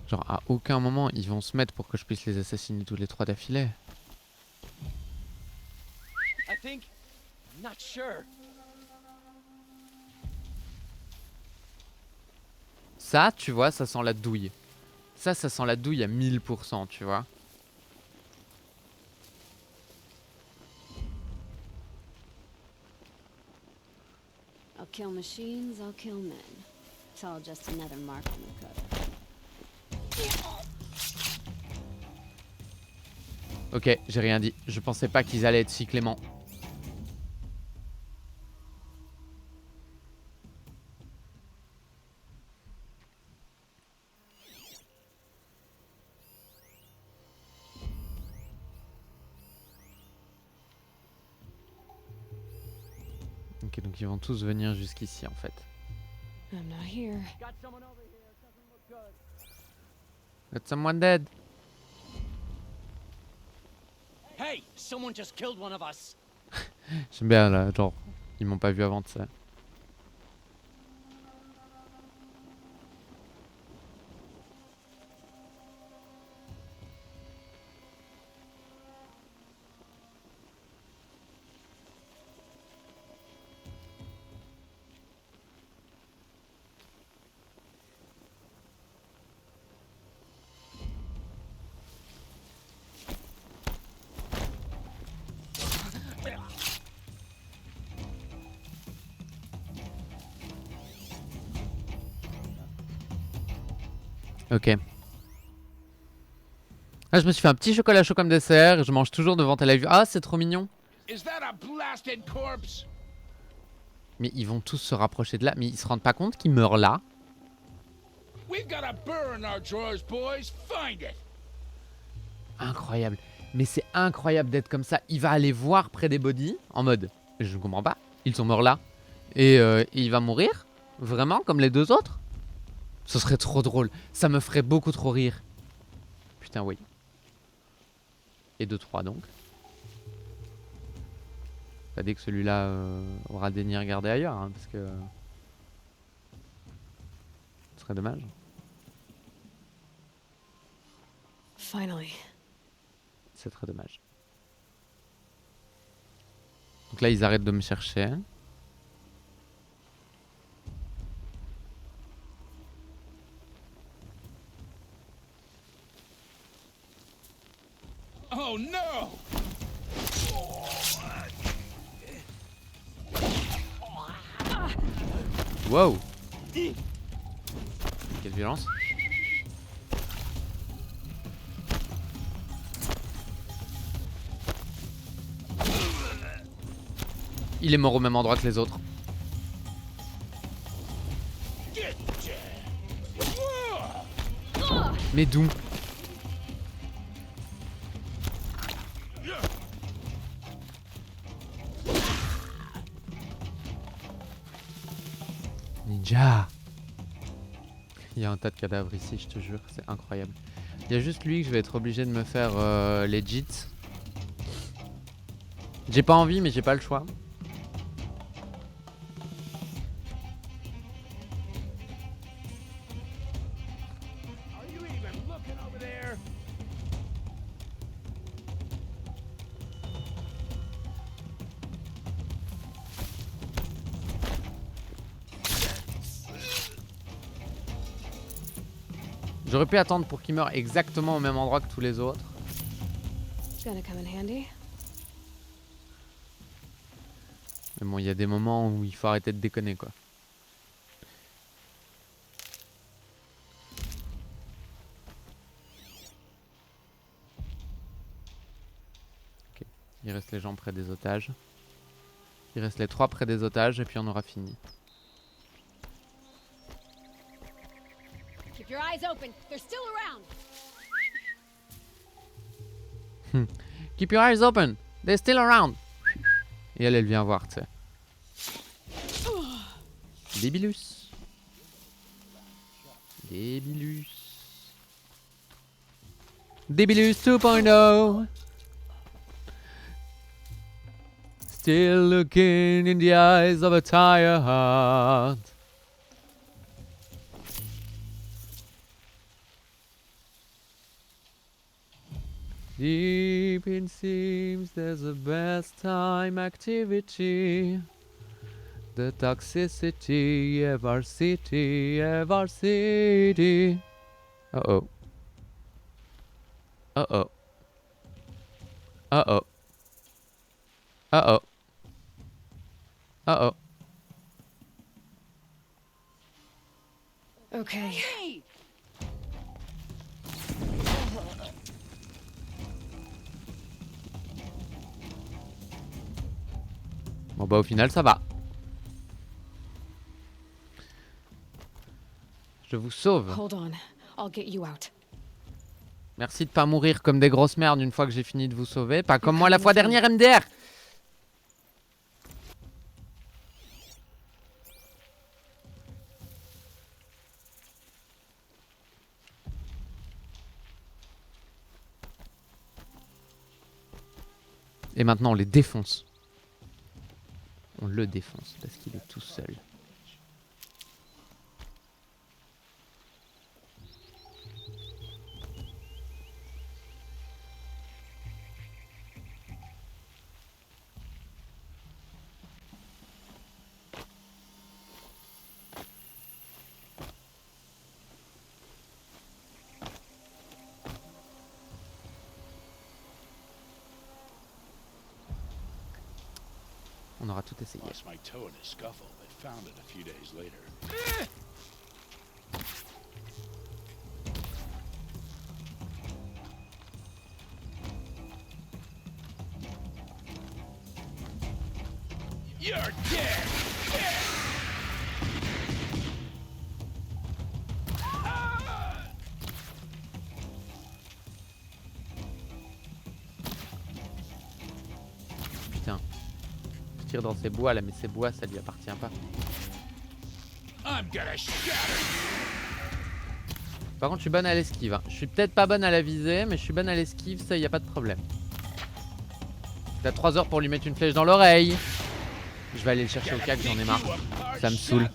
Genre à aucun moment ils vont se mettre pour que je puisse les assassiner tous les 3 d'affilée. I think. I'm not sure. Ça, tu vois, ça sent la douille. Ça sent la douille à 1000%, tu vois. I'll kill machines, I'll kill men. It's all just another mark on the code. Ok, j'ai rien dit. Je pensais pas qu'ils allaient être si cléments. Ok, donc ils vont tous venir jusqu'ici en fait. I'm not here. Got someone over here. Doesn't look good. Got someone dead. Hey, Hey, someone just killed one of us. J'aime bien là, genre, ils m'ont pas vu avant de ça. Ok. Ah, je me suis fait un petit chocolat chaud comme dessert. Je mange toujours devant la vue. Ah, c'est trop mignon. Is that a blasted corpse? Mais ils vont tous se rapprocher de là. Mais ils se rendent pas compte qu'ils meurent là. We've got a burr in our drawers, boys. Find it. Incroyable. Mais c'est incroyable d'être comme ça. Il va aller voir près des bodies. En mode, je ne comprends pas. Ils sont morts là. Et il va mourir. Vraiment, comme les deux autres. Ce serait trop drôle. Ça me ferait beaucoup trop rire. Putain, oui. Et 2-3 donc. Pas dit que celui-là aura daigné regarder ailleurs, hein, parce que... Ce serait dommage. Finally. C'est très dommage. Donc là, ils arrêtent de me chercher. Oh no! Wow! Quelle violence! Il est mort au même endroit que les autres. Mais d'où? Ninja! Il y a un tas de cadavres ici, je te jure, c'est incroyable. Il y a juste lui que je vais être obligé de me faire legit. J'ai pas envie, mais j'ai pas le choix. Are you even looking over there? J'aurais pu attendre pour qu'il meure exactement au même endroit que tous les autres. Gonna come in handy. Mais bon, il y a des moments où il faut arrêter de déconner, quoi. Ok, il reste les gens près des otages. Il reste les 3 près des otages et puis on aura fini. Keep your eyes open. They're still around. Keep your eyes open. They're still around. Et elle vient voir, tu sais. Débilus. Débilus. Débilus 2.0. Still looking in the eyes of a tired heart. Deep it seems there's a best time activity. The toxicity of our city, of our city. Uh-oh. Uh-oh. Uh-oh. Uh-oh. Uh-oh. Okay. Hey! Bon bah au final ça va. Je vous sauve. Hold on. I'll get you out. Merci de pas mourir comme des grosses merdes une fois que j'ai fini de vous sauver. Pas comme moi la fois dernière MDR. Et maintenant on les défonce. On le défonce parce qu'il est tout seul. On aura tout essayé. Lost my toe in a scuffle, but found it a few days later. You're dead! Putain. Je tire dans ces bois là, mais ces bois ça lui appartient pas. I'm gonna shatter Par contre, je suis bonne à l'esquive. Hein. Je suis peut-être pas bonne à la visée, mais je suis bonne à l'esquive, ça y a pas de problème. T'as 3 heures pour lui mettre une flèche dans l'oreille. Je vais aller le chercher au cac, j'en ai marre. Ça me saoule.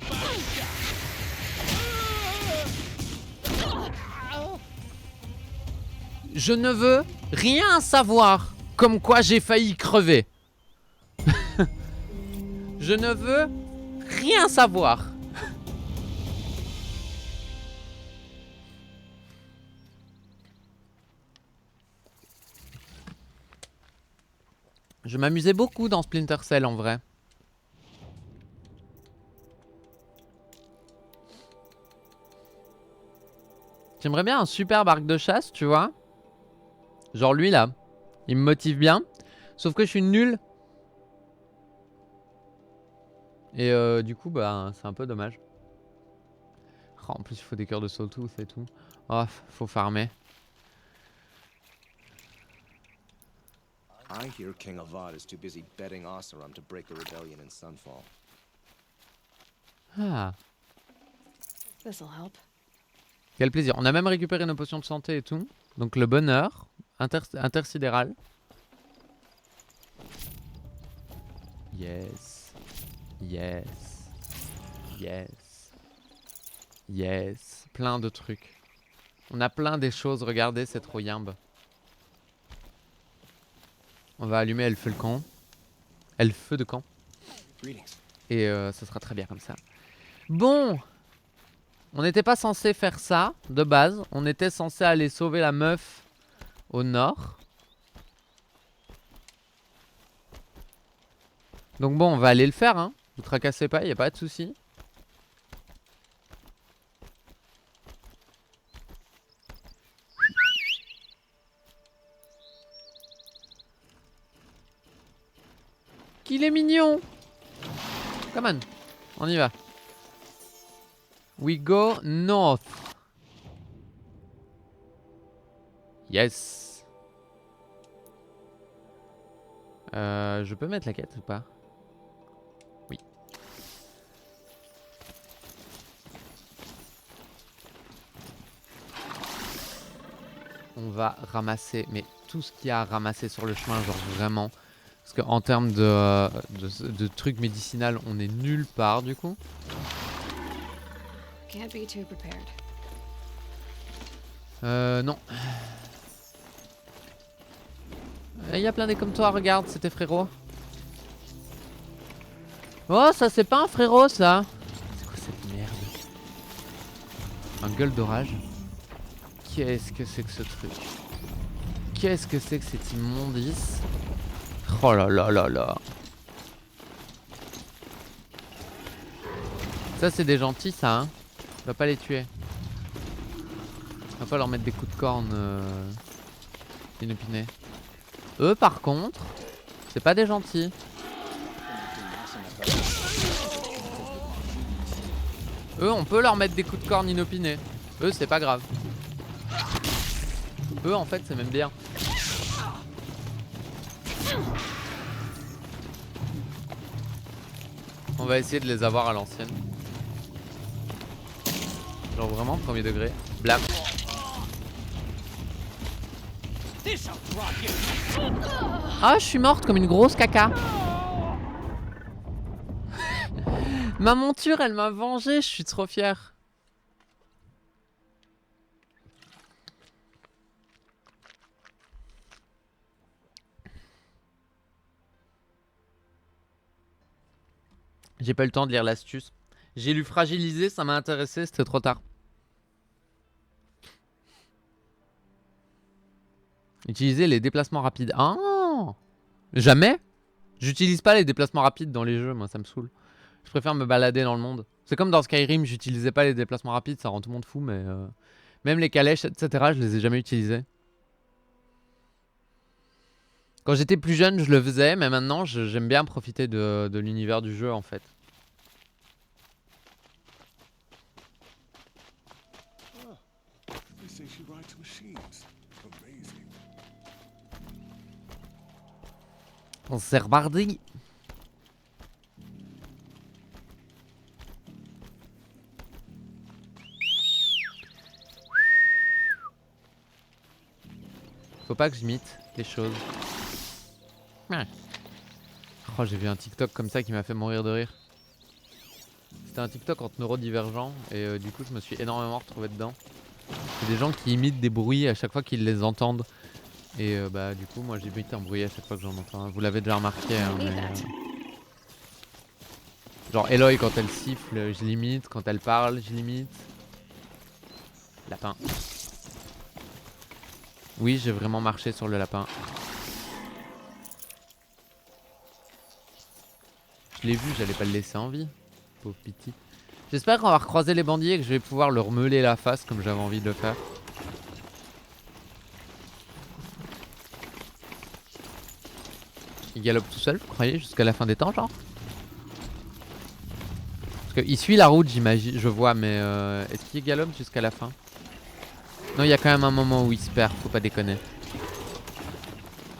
Je ne veux rien savoir. Comme quoi j'ai failli crever. Je ne veux rien savoir. Je m'amusais beaucoup dans Splinter Cell en vrai. J'aimerais bien un superbe arc de chasse, tu vois. Genre lui là. Il me motive bien. Sauf que je suis nul. Et du coup, bah, c'est un peu dommage. Oh, en plus, il faut des cœurs de Sawtooth et tout. Oh, faut farmer. I hear King Avad is too busy betting Oseram to break the rebellion in Sunfall. Ah, This'll help. quel plaisir. On a même récupéré nos potions de santé et tout. Donc le bonheur intersidéral. Yes. Yes. Yes. Yes. Plein de trucs. On a plein des choses. Regardez, c'est trop yimbe. On va allumer elle feu le camp. Elle feu de camp. Greetings. Et ça sera très bien comme ça. Bon. On n'était pas censé faire ça de base. On était censé aller sauver la meuf au nord. Donc bon, on va aller le faire. Hein. Vous tracassez pas, il n'y a pas de souci. Qu'il est mignon. Come on, on y va. We go north. Yes. Je peux mettre la quête ou pas? Oui. On va ramasser, mais tout ce qu'il y a à ramasser sur le chemin, genre vraiment. Parce qu'en termes de trucs médicinales, on est nulle part du coup. Can't be too prepared. Non. Il y a plein des comme toi, regarde, c'était frérot. Oh, ça c'est pas un frérot ça. C'est quoi cette merde? Un gueule d'orage. Qu'est-ce que c'est que ce truc? Qu'est-ce que c'est que cette immondice? Oh là là là là. Ça c'est des gentils ça hein. On va pas les tuer. On va pas leur mettre des coups de corne inopinés. Eux par contre, c'est pas des gentils. Eux on peut leur mettre des coups de corne inopinés. Eux c'est pas grave. Eux en fait c'est même bien. On va essayer de les avoir à l'ancienne. Genre vraiment premier degré. Blam. This'll drop you. Ah, je suis morte comme une grosse caca. Ma monture, elle m'a vengée, je suis trop fière. J'ai pas eu le temps de lire l'astuce. J'ai lu fragiliser, ça m'a intéressé, c'était trop tard. Utiliser les déplacements rapides. Ah, jamais. J'utilise pas les déplacements rapides dans les jeux, moi ça me saoule. Je préfère me balader dans le monde. C'est comme dans Skyrim, j'utilisais pas les déplacements rapides, ça rend tout le monde fou, mais même les calèches, etc., je les ai jamais utilisés. Quand j'étais plus jeune, je le faisais, mais maintenant, j'aime bien profiter de l'univers du jeu, en fait. They say she rides machines. Amazing. C'est reparti. Faut pas que j'imite les choses. Ouais. Oh, j'ai vu un TikTok comme ça qui m'a fait mourir de rire. C'était un TikTok entre neurodivergents et du coup je me suis énormément retrouvé dedans. C'est des gens qui imitent des bruits à chaque fois qu'ils les entendent. Et bah du coup moi j'imite un bruit à chaque fois que j'en entends. Vous l'avez déjà remarqué hein, mais, genre Eloy quand elle siffle je l'imite, quand elle parle je l'imite. Lapin. Oui j'ai vraiment marché sur le lapin. Je l'ai vu, j'allais pas le laisser en vie. Pauvre petit. J'espère qu'on va recroiser les bandits et que je vais pouvoir leur meuler la face comme j'avais envie de le faire. Il galope tout seul, vous croyez, jusqu'à la fin des temps, genre? Parce qu'il suit la route, j'imagine, je vois, mais est-ce qu'il galope jusqu'à la fin? Non, il y a quand même un moment où il se perd, faut pas déconner.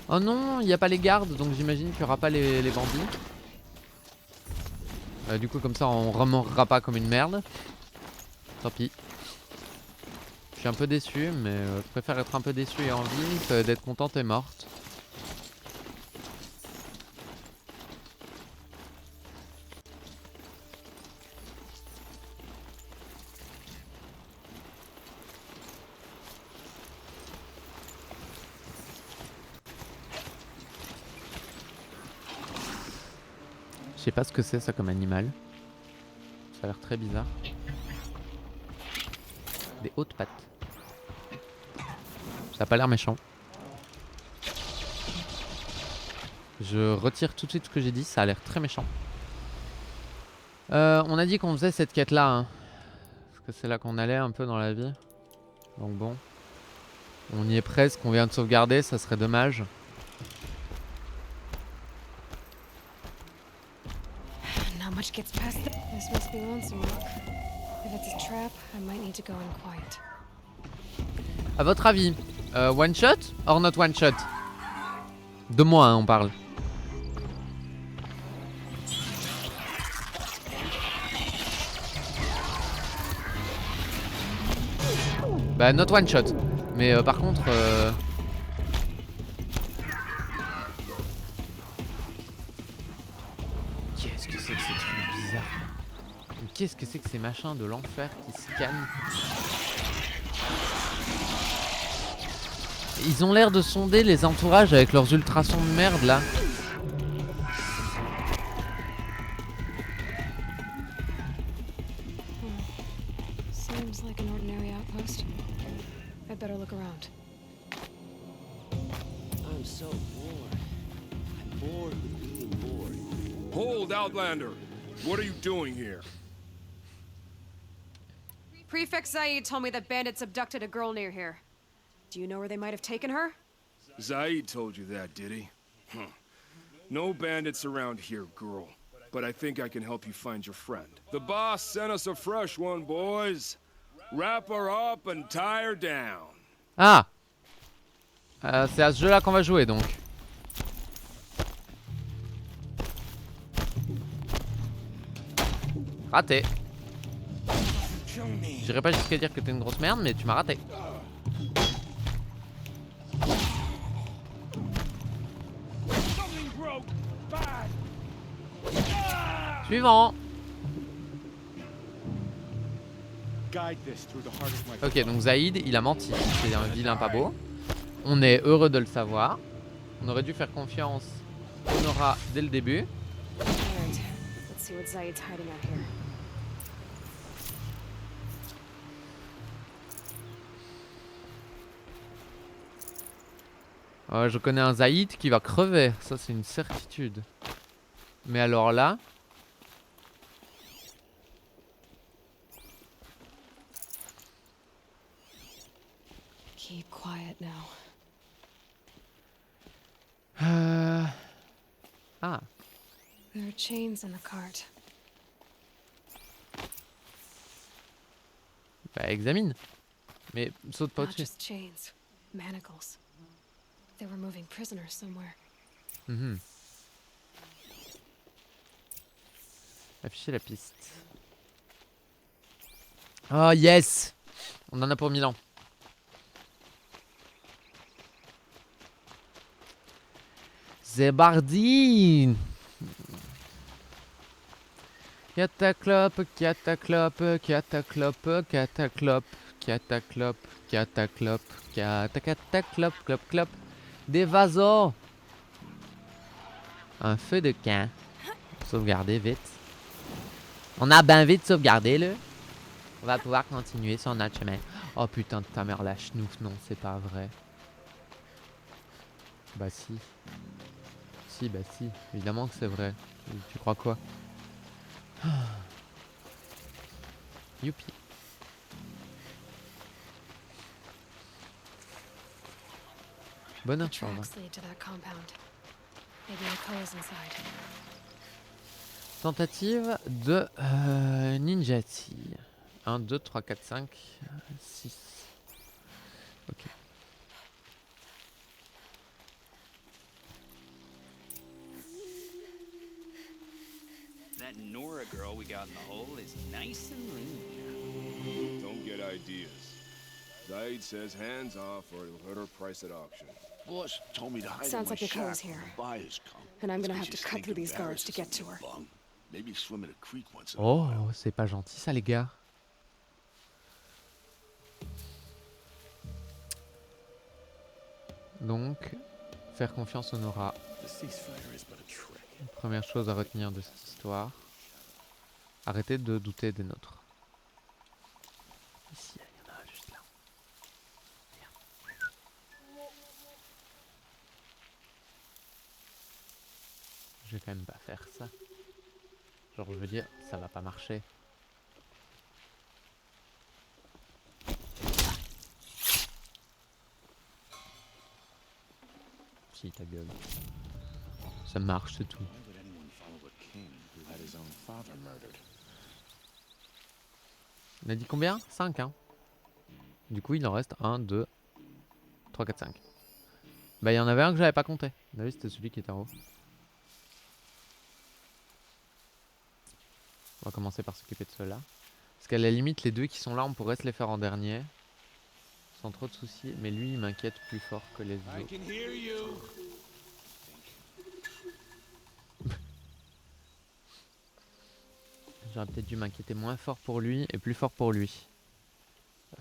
Oh non, il n'y a pas les gardes, donc j'imagine qu'il n'y aura pas les bandits. Du coup, comme ça, on remourra pas comme une merde. Tant pis. Je suis un peu déçu, mais je préfère être un peu déçu et en vie que d'être contente et morte. Je sais pas ce que c'est ça comme animal. Ça a l'air très bizarre. Des hautes pattes. Ça a pas l'air méchant. Je retire tout de suite ce que j'ai dit, ça a l'air très méchant. On a dit qu'on faisait cette quête là. Hein. Parce que c'est là qu'on allait un peu dans la vie. Donc bon. On y est presque, on vient de sauvegarder, ça serait dommage. Not much gets past that. This must be Lonesome Rock. If it's a trap, I might need to go in quiet. À votre avis, one shot or not one shot? De moi hein, on parle. Bah not one shot. Mais par contre qu'est-ce que c'est que ces trucs bizarres? Qu'est-ce que c'est que ces machins de l'enfer qui scannent? Ils ont l'air de sonder les entourages avec leurs ultrasons de merde là. Seems like an ordinary outpost. I'd better look around. I'm so bored. I'm bored with being bored. Hold, Outlander! What are you doing here? Prefect Zaid told me that bandits abducted a girl near here. Do you know where they might have taken her? Zaid told you that, did he? Huh. No bandits around here, girl. But I think I can help you find your friend. The boss sent us a fresh one, boys. Wrap her up and tie her down. Ah c'est à ce jeu là qu'on va jouer donc. Raté. J'irai pas jusqu'à dire que t'es une grosse merde mais tu m'as raté. Suivant. Guide this through the heart of my Ok, donc Zaïd, il a menti. C'est un vilain pas beau. On est heureux de le savoir. On aurait dû faire confiance à Nora dès le début. Alright, let's see what Zaid's hiding out here. Je connais un Zaïd qui va crever. Ça, c'est une certitude. Mais alors là... Keep quiet now. Ah, There are chains in the cart. bah examine. Mais saute pas Not au-dessus. just chains, manacles. They were moving prisoners somewhere. Mhm. Afficher la piste. Oh yes! On en a pour 1000 ans. Zébardine! Cataclope, cataclope, cataclope, cataclope, cataclope, cataclope, cataclope, clop, clop. Des vasos! Un feu de camp. Sauvegarder vite. On a bien vite sauvegardé là. On va pouvoir continuer sur notre chemin. Oh putain de ta mère la chenouf, non c'est pas vrai. Bah si. Si, bah si. Évidemment que c'est vrai. Tu crois quoi? Youpi. Bonne The info. Hein. tracks lead to that compound. Maybe Nicole's inside. Tentative de ninjati. 1, 2, 3, 4, 5, 6. Ok. That Nora girl we got in the hole is nice and lean. Don't get ideas. Zaid says hands off or he'll hurt her price at auction. boss told me to hide Sounds in like my Nicole's shack when here. the buyers come. And I'm gonna These have to bitches cut think through these guards to embarrassed get us to her. long. Maybe swim in a creek once in a while. Oh, c'est pas gentil ça les gars. Donc, faire confiance au Nora. The ceasefire is but a trick. Première chose à retenir de cette histoire. Arrêtez de douter des nôtres. Ici, il y en a un juste là. Merde. Je vais quand même pas faire ça. Genre, je veux dire, ça va pas marcher. Si, ta gueule. Ça marche, c'est tout. Why would anyone follow a king who had his own father murdered? On a dit combien? 5 hein. Du coup il en reste 1, 2, 3, 4, 5. Bah il y en avait un que j'avais pas compté. On a vu c'était celui qui était en haut. On va commencer par s'occuper de ceux-là. Parce qu'à la limite les deux qui sont là on pourrait se les faire en dernier. Sans trop de soucis. Mais lui il m'inquiète plus fort que les I autres. can hear you. J'aurais peut-être dû m'inquiéter moins fort pour lui et plus fort pour lui.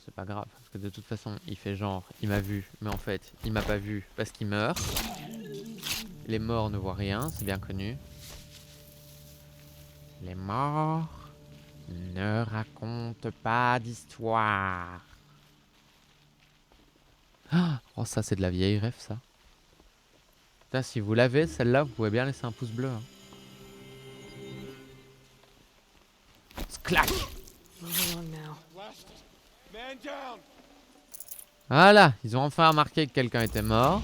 C'est pas grave, parce que de toute façon, il fait genre, il m'a vu, mais en fait, il m'a pas vu parce qu'il meurt. Les morts ne voient rien, c'est bien connu. Les morts ne racontent pas d'histoire. Oh, ça, c'est de la vieille rêve, ça. Putain, si vous l'avez, celle-là, vous pouvez bien laisser un pouce bleu. Hein. Clac. Move along now. Man down. Voilà, ils ont enfin remarqué que quelqu'un était mort.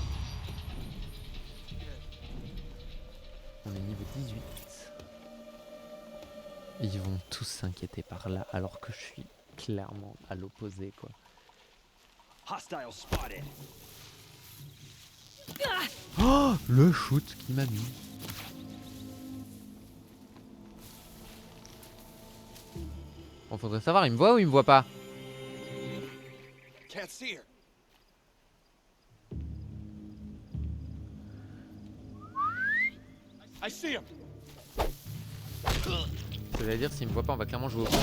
On est niveau 18. Ils vont tous s'inquiéter par là, alors que je suis clairement à l'opposé, quoi. Hostile spotted. Oh, le shoot qui m'a mis. Bon, faudrait savoir, il me voit ou il me voit pas? Can't see her. I see him. C'est-à-dire, s'il me voit pas, on va clairement jouer au con.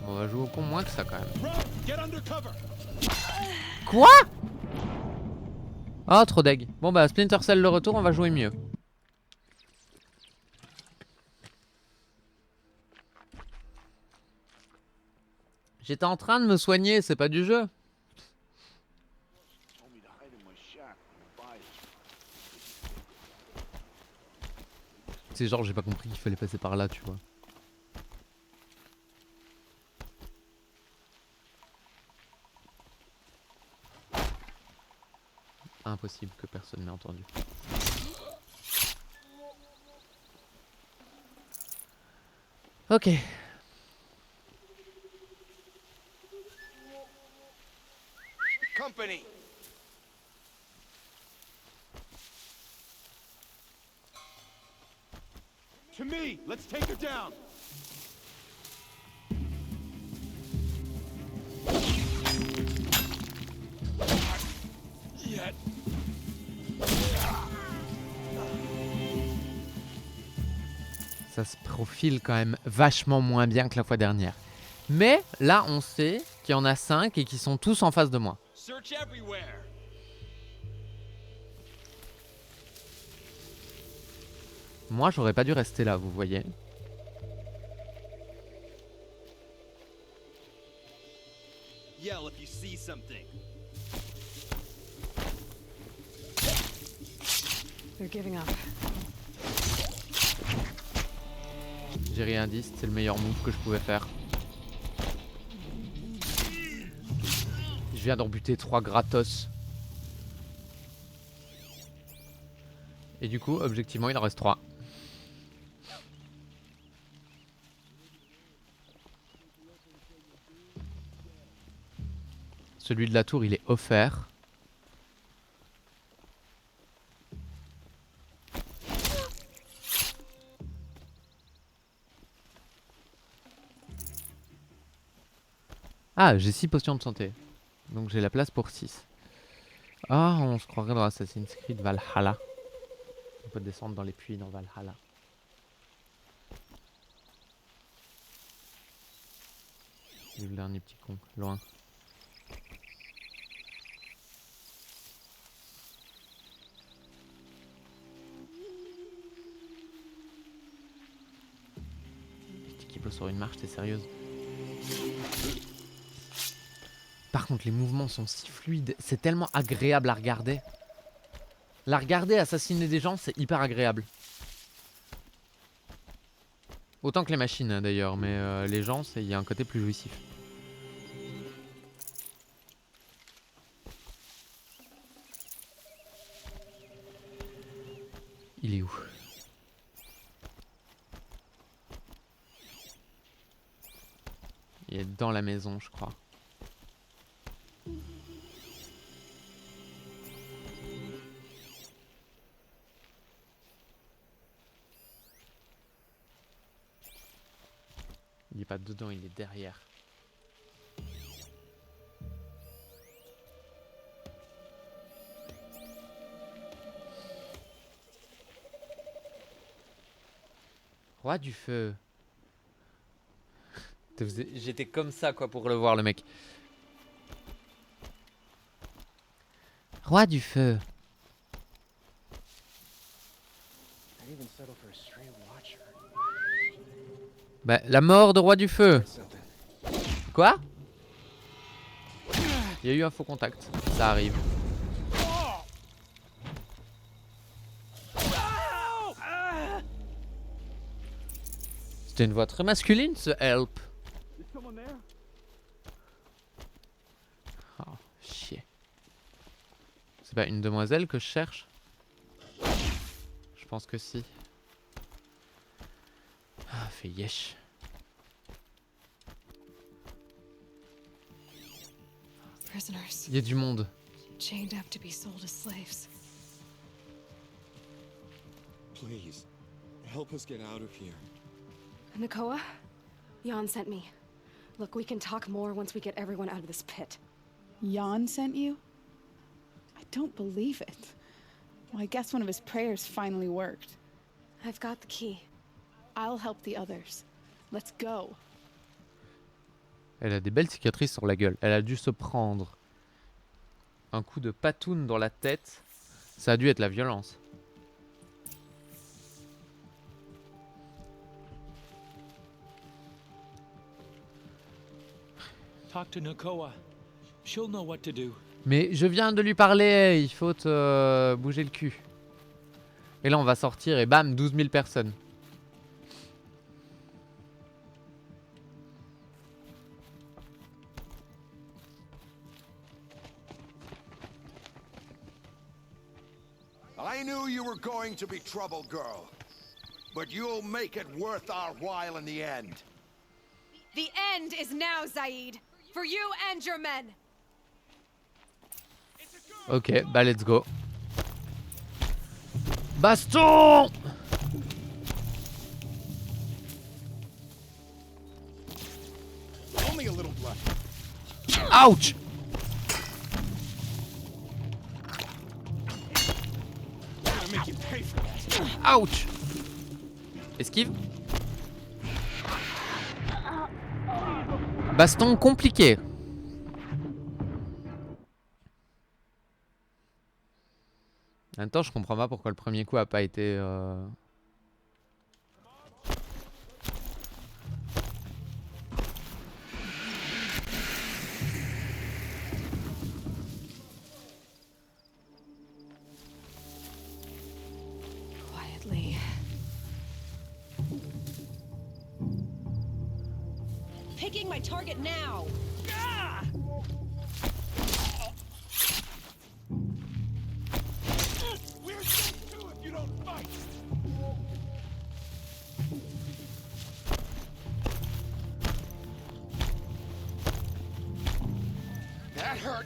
On va jouer au con moins que ça, quand même. Quoi? Ah, trop deg. Bon bah, Splinter Cell le retour, on va jouer mieux. J'étais en train de me soigner, c'est pas du jeu. C'est genre, j'ai pas compris qu'il fallait passer par là, tu vois. Impossible que personne n'ait entendu. Ok. Company! To me, let's take her down. Yet. Ça se profile quand même vachement moins bien que la fois dernière. Mais là, on sait qu'il y en a 5 et qu'ils sont tous en face de moi. Search everywhere. Moi, j'aurais pas dû rester là, vous voyez. Yell if you see something. They're giving up. J'ai rien dit, c'est le meilleur move que je pouvais faire. Je viens d'en buter 3 gratos. Et du coup, objectivement, il en reste 3. Celui de la tour, il est offert. Ah, j'ai 6 potions de santé. Donc j'ai la place pour 6. Ah, on se croirait dans Assassin's Creed Valhalla. On peut descendre dans les puits dans Valhalla. Il est où le dernier petit con? Loin. Petit qui peut sur une marche, t'es sérieuse? Par contre, les mouvements sont si fluides, c'est tellement agréable à regarder. La regarder assassiner des gens, c'est hyper agréable. Autant que les machines hein, d'ailleurs, mais les gens, il y a un côté plus jouissif. Il est où? Il est dans la maison, je crois. Il est pas dedans, il est derrière. Roi du feu. J'étais comme ça quoi pour le voir le mec. Roi du feu. Bah, la mort de Roi du Feu. Quoi? Il y a eu un faux contact. Ça arrive. C'était une voix très masculine ce help. Oh, chier. C'est pas une demoiselle que je cherche? Je pense que si. Ah, fait yesh. Prisoners, Il y a du monde. chained up to be sold as slaves. Please, help us get out of here. Nakoa, Jan sent me. Look, we can talk more once we get everyone out of this pit. Jan sent you? I don't believe it. Well, I guess one of his prayers finally worked. I've got the key. I'll help the others. Let's go. Elle a des belles cicatrices sur la gueule. Elle a dû se prendre un coup de patoune dans la tête. Ça a dû être la violence. Talk to Nakoa. She'll know what to do. Mais je viens de lui parler, il faut te bouger le cul. Et là on va sortir et bam, 12 000 personnes. I knew you were going to be trouble, girl. But you'll make it worth our while in the end. The end is now, Zaid. For you and your men. Ok, bah let's go. Baston! Only a little blood. Ouch! Gotta make you pay for that. Ouch! Esquive. Baston compliqué. En même temps, je comprends pas pourquoi le premier coup a pas été... Quietly. Picking my target now. We're dead too if you don't fight. That hurt.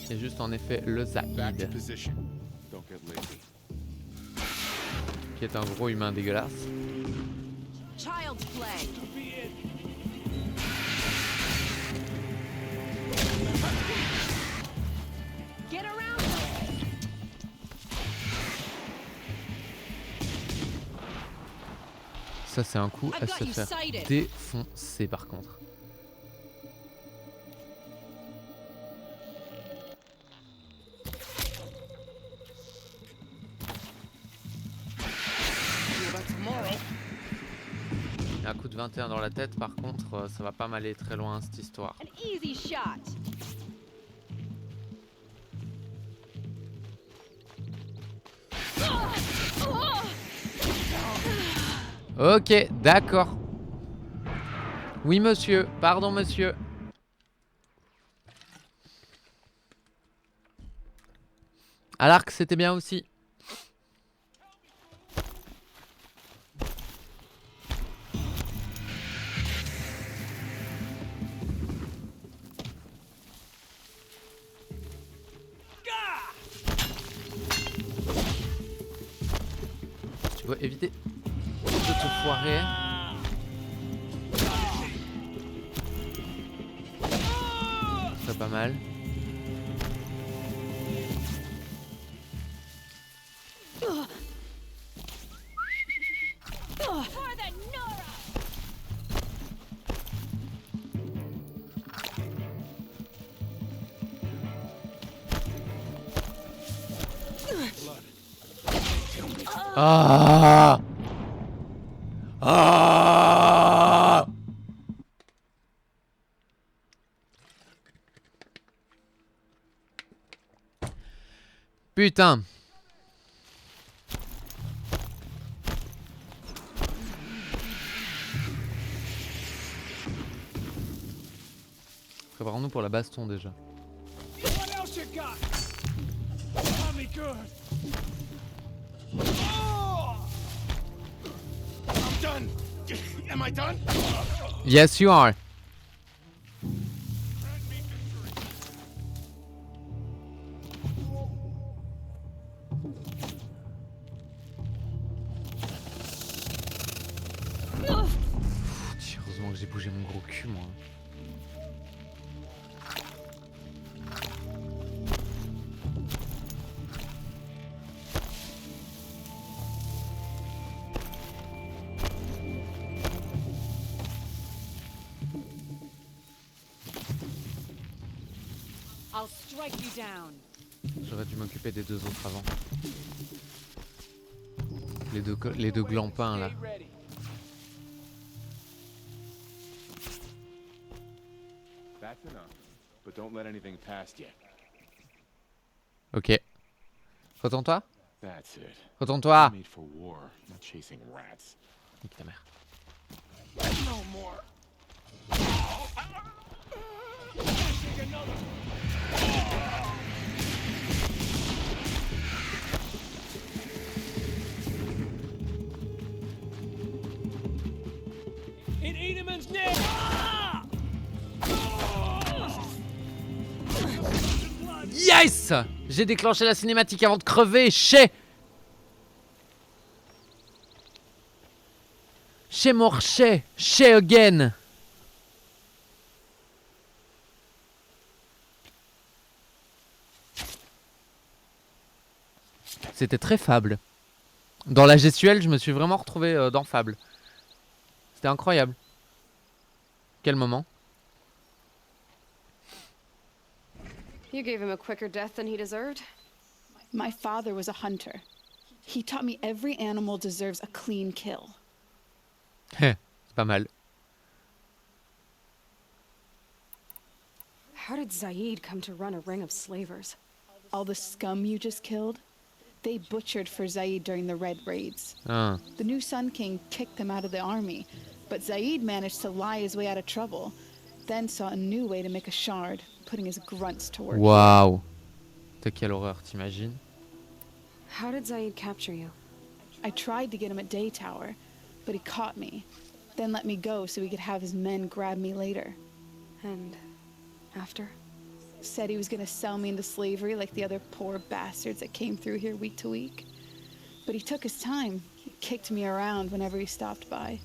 C'est juste en effet le Back to Zaid, position. Don't get lazy. qui est un gros humain dégueulasse. Child's play. Get around her. Ça c'est un coup à I've got se you faire sighted. défoncer par contre. Un coup de 21 dans la tête par contre, ça va pas m'aller très loin cette histoire. An easy shot. Ok, d'accord. Oui monsieur, pardon monsieur. À l'arc c'était bien aussi. Tu vas éviter de te foirer. C'est pas mal. Ah! Ah! Putain. Préparons-nous pour la baston déjà. What else you got? Tell me good. Oh! I'm done. Am I done? Yes, you are. Heureusement que j'ai bougé mon gros cul, moi. I'll strike you down. J'aurais dû m'occuper des deux autres avant. Les deux glampins là. That's enough. But don't let anything past you. Ok. Retourne-toi. That's it. Retourne-toi. Made for war, not chasing rats. Nique ta mère. No more. In Edelman's name! Yes! J'ai déclenché la cinématique avant de crever. Chez Morchet. Chez again. C'était très Fable. Dans la gestuelle, je me suis vraiment retrouvé dans Fable. C'était incroyable. Quel moment. You gave him a quicker death than he deserved? My father was a hunter. He taught me every animal deserves a clean kill. C'est pas mal. How did Zaid come to run a ring of slavers? All the scum you just killed, they butchered for Zaid during the Red Raids. Ah. The new Sun King kicked them out of the army, but Zaid managed to lie his way out of trouble, then saw a new way to make a shard, putting his grunts to work. Waouh. T'as quelle horreur, t'imagines? How did Zaid capture you? I tried to get him at Day Tower, but he caught me, then let me go so he could have his men grab me later. And after? Said he was gonna sell me into slavery like the other poor bastards that came through here week to week. But he took his time. He kicked me around whenever he stopped by.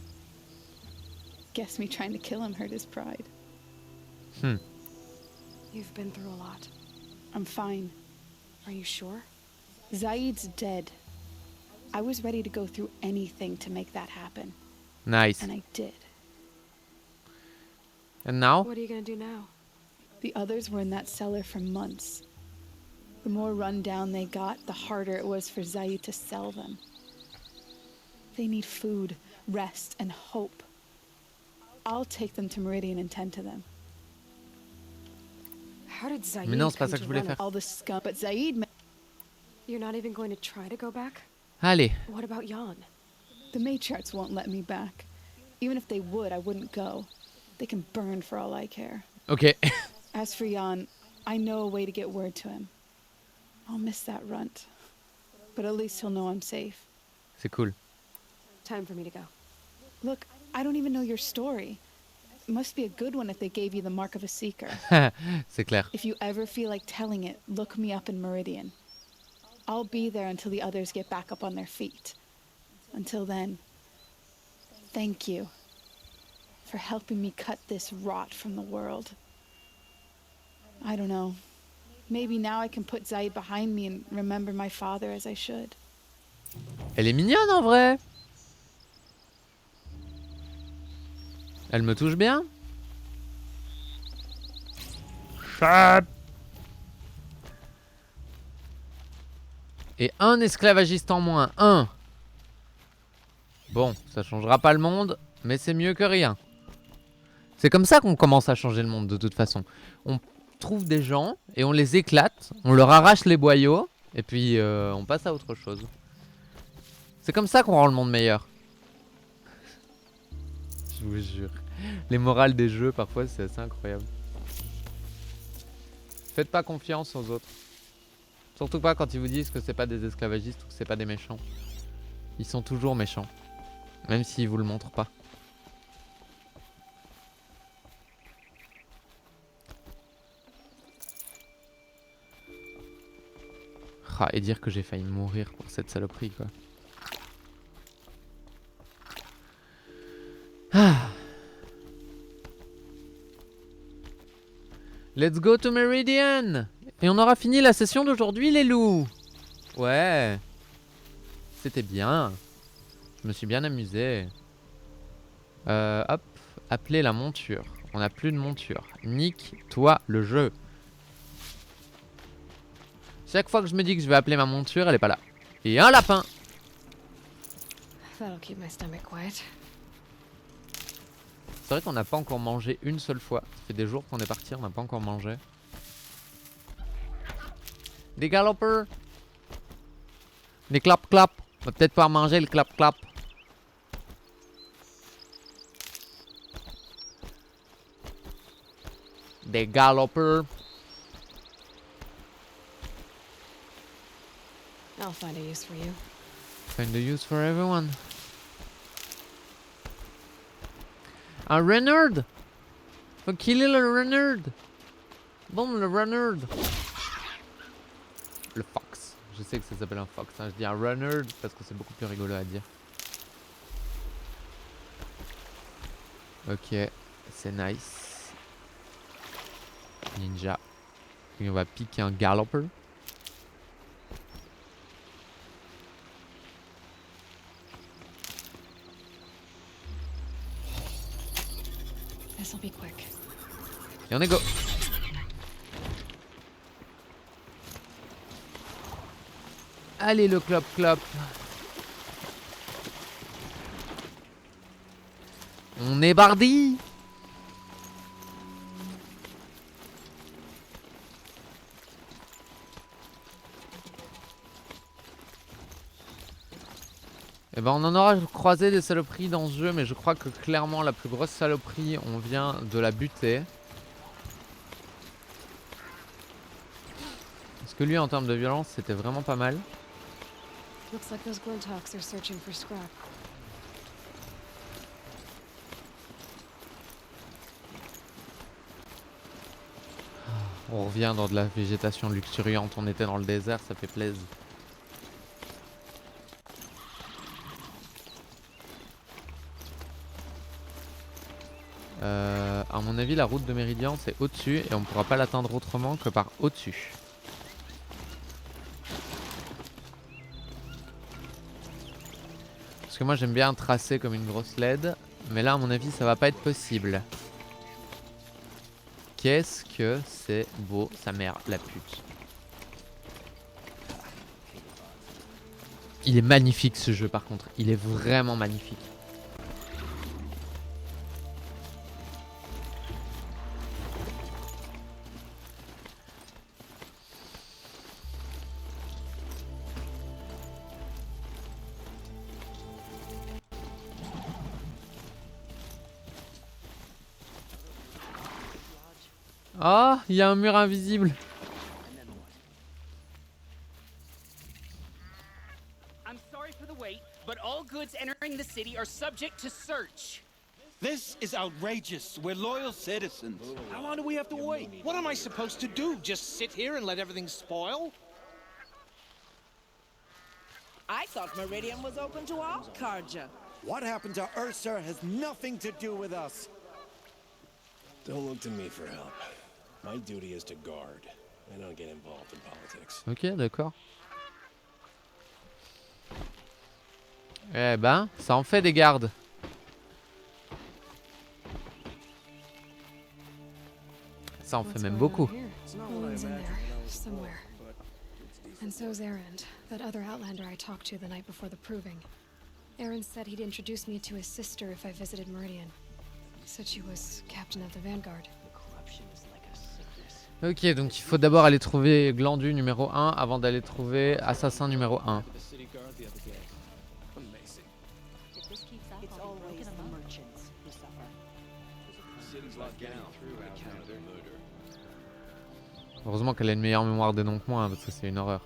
Guess me trying to kill him hurt his pride. You've been through a lot. I'm fine. Are you sure? Zaid's dead. I was ready to go through anything to make that happen. Nice. And I did. And now? What are you gonna do now? The others were in that cellar for months. The more run down they got, the harder it was for Zaid to sell them. They need food, rest, and hope. I'll take them to Meridian and tend to them. How did Zaid Mais non, c'est pas come ça que to je voulais run faire. All the scum, but Zaid. You're not even going to try to go back? Allez. What about Jan? The matriarchs won't let me back. Even if they would, I wouldn't go. They can burn for all I care. Ok. As for Jan, I know a way to get word to him. I'll miss that runt. But at least he'll know I'm safe. C'est cool. Time for me to go. Look, I don't even know your story. It must be a good one if they gave you the mark of a seeker. C'est clair. If you ever feel like telling it, look me up in Meridian. I'll be there until the others get back up on their feet. Until then, thank you for helping me cut this rot from the world. I don't know. Maybe now I can put Zaid behind me and remember my father as I should. Elle est mignonne en vrai. Elle me touche bien. Chat. Et un esclavagiste en moins. Un. Bon, ça changera pas le monde, mais c'est mieux que rien. C'est comme ça qu'on commence à changer le monde de toute façon. On trouve des gens et on les éclate, on leur arrache les boyaux et puis on passe à autre chose. C'est comme ça qu'on rend le monde meilleur. Je vous jure. Les morales des jeux parfois c'est assez incroyable. Faites pas confiance aux autres. Surtout pas quand ils vous disent que c'est pas des esclavagistes ou que c'est pas des méchants. Ils sont toujours méchants. Même s'ils vous le montrent pas. Ah, et dire que j'ai failli mourir pour cette saloperie quoi. Ah. Let's go to Meridian. Et on aura fini la session d'aujourd'hui les loups. Ouais. C'était bien. Je me suis bien amusé. Hop. Appeler la monture. On n'a plus de monture. Nique-toi le jeu. Chaque fois que je me dis que je vais appeler ma monture, elle est pas là. Et un lapin. That'll keep my stomach quiet. C'est vrai qu'on n'a pas encore mangé une seule fois. Ça fait des jours qu'on est parti, on n'a pas encore mangé. Des galopers. Des clap-clap. On va peut-être pas manger le clap-clap. Des galopers. I'll find a use for you. Find the use for everyone. Un renard. Faut killer le renard. Bon, le renard. Le fox. Je sais que ça s'appelle un fox. Hein. Je dis un renard parce que c'est beaucoup plus rigolo à dire. Ok, c'est nice. Ninja. Et on va piquer un galloper. This'll be quick. Et on est go. Allez le clop clop. On est bardi. Eh ben on en aura croisé des saloperies dans ce jeu, mais je crois que clairement la plus grosse saloperie, on vient de la buter. Parce que lui en termes de violence, c'était vraiment pas mal. Looks like those Glinthawks are searching for scrap. On revient dans de la végétation luxuriante, on était dans le désert, ça fait plaisir. À mon avis, la route de Méridian, c'est au-dessus et on ne pourra pas l'atteindre autrement que par au-dessus. Parce que moi, j'aime bien tracer comme une grosse LED, mais là, à mon avis, ça va pas être possible. Qu'est-ce que c'est beau, sa mère, la pute. Il est magnifique ce jeu, par contre. Il est vraiment magnifique. Ah, il y a un mur invisible. I'm sorry for the wait, but all goods entering the city are subject to search. This is outrageous. We're loyal citizens. How long do we have to wait? What am I supposed to do? Just sit here and let everything spoil? I thought Meridian was open to all Carja. What happened to Ursa has nothing to do with us. Don't look to me for help. My duty is to guard. I don't get involved in politics. Ok, d'accord. Eh ben, ça en fait des gardes. Ça en fait même beaucoup. Owen's in there, somewhere. And so's Erend, that other Outlander I talked to the night before the proving. Erend said he'd introduce me to his sister if I visited Meridian. Said she was captain of the Vanguard. Ok, donc il faut d'abord aller trouver Glandu numéro 1 avant d'aller trouver Assassin numéro 1. Heureusement qu'elle a une meilleure mémoire des noms que moi, hein, parce que c'est une horreur.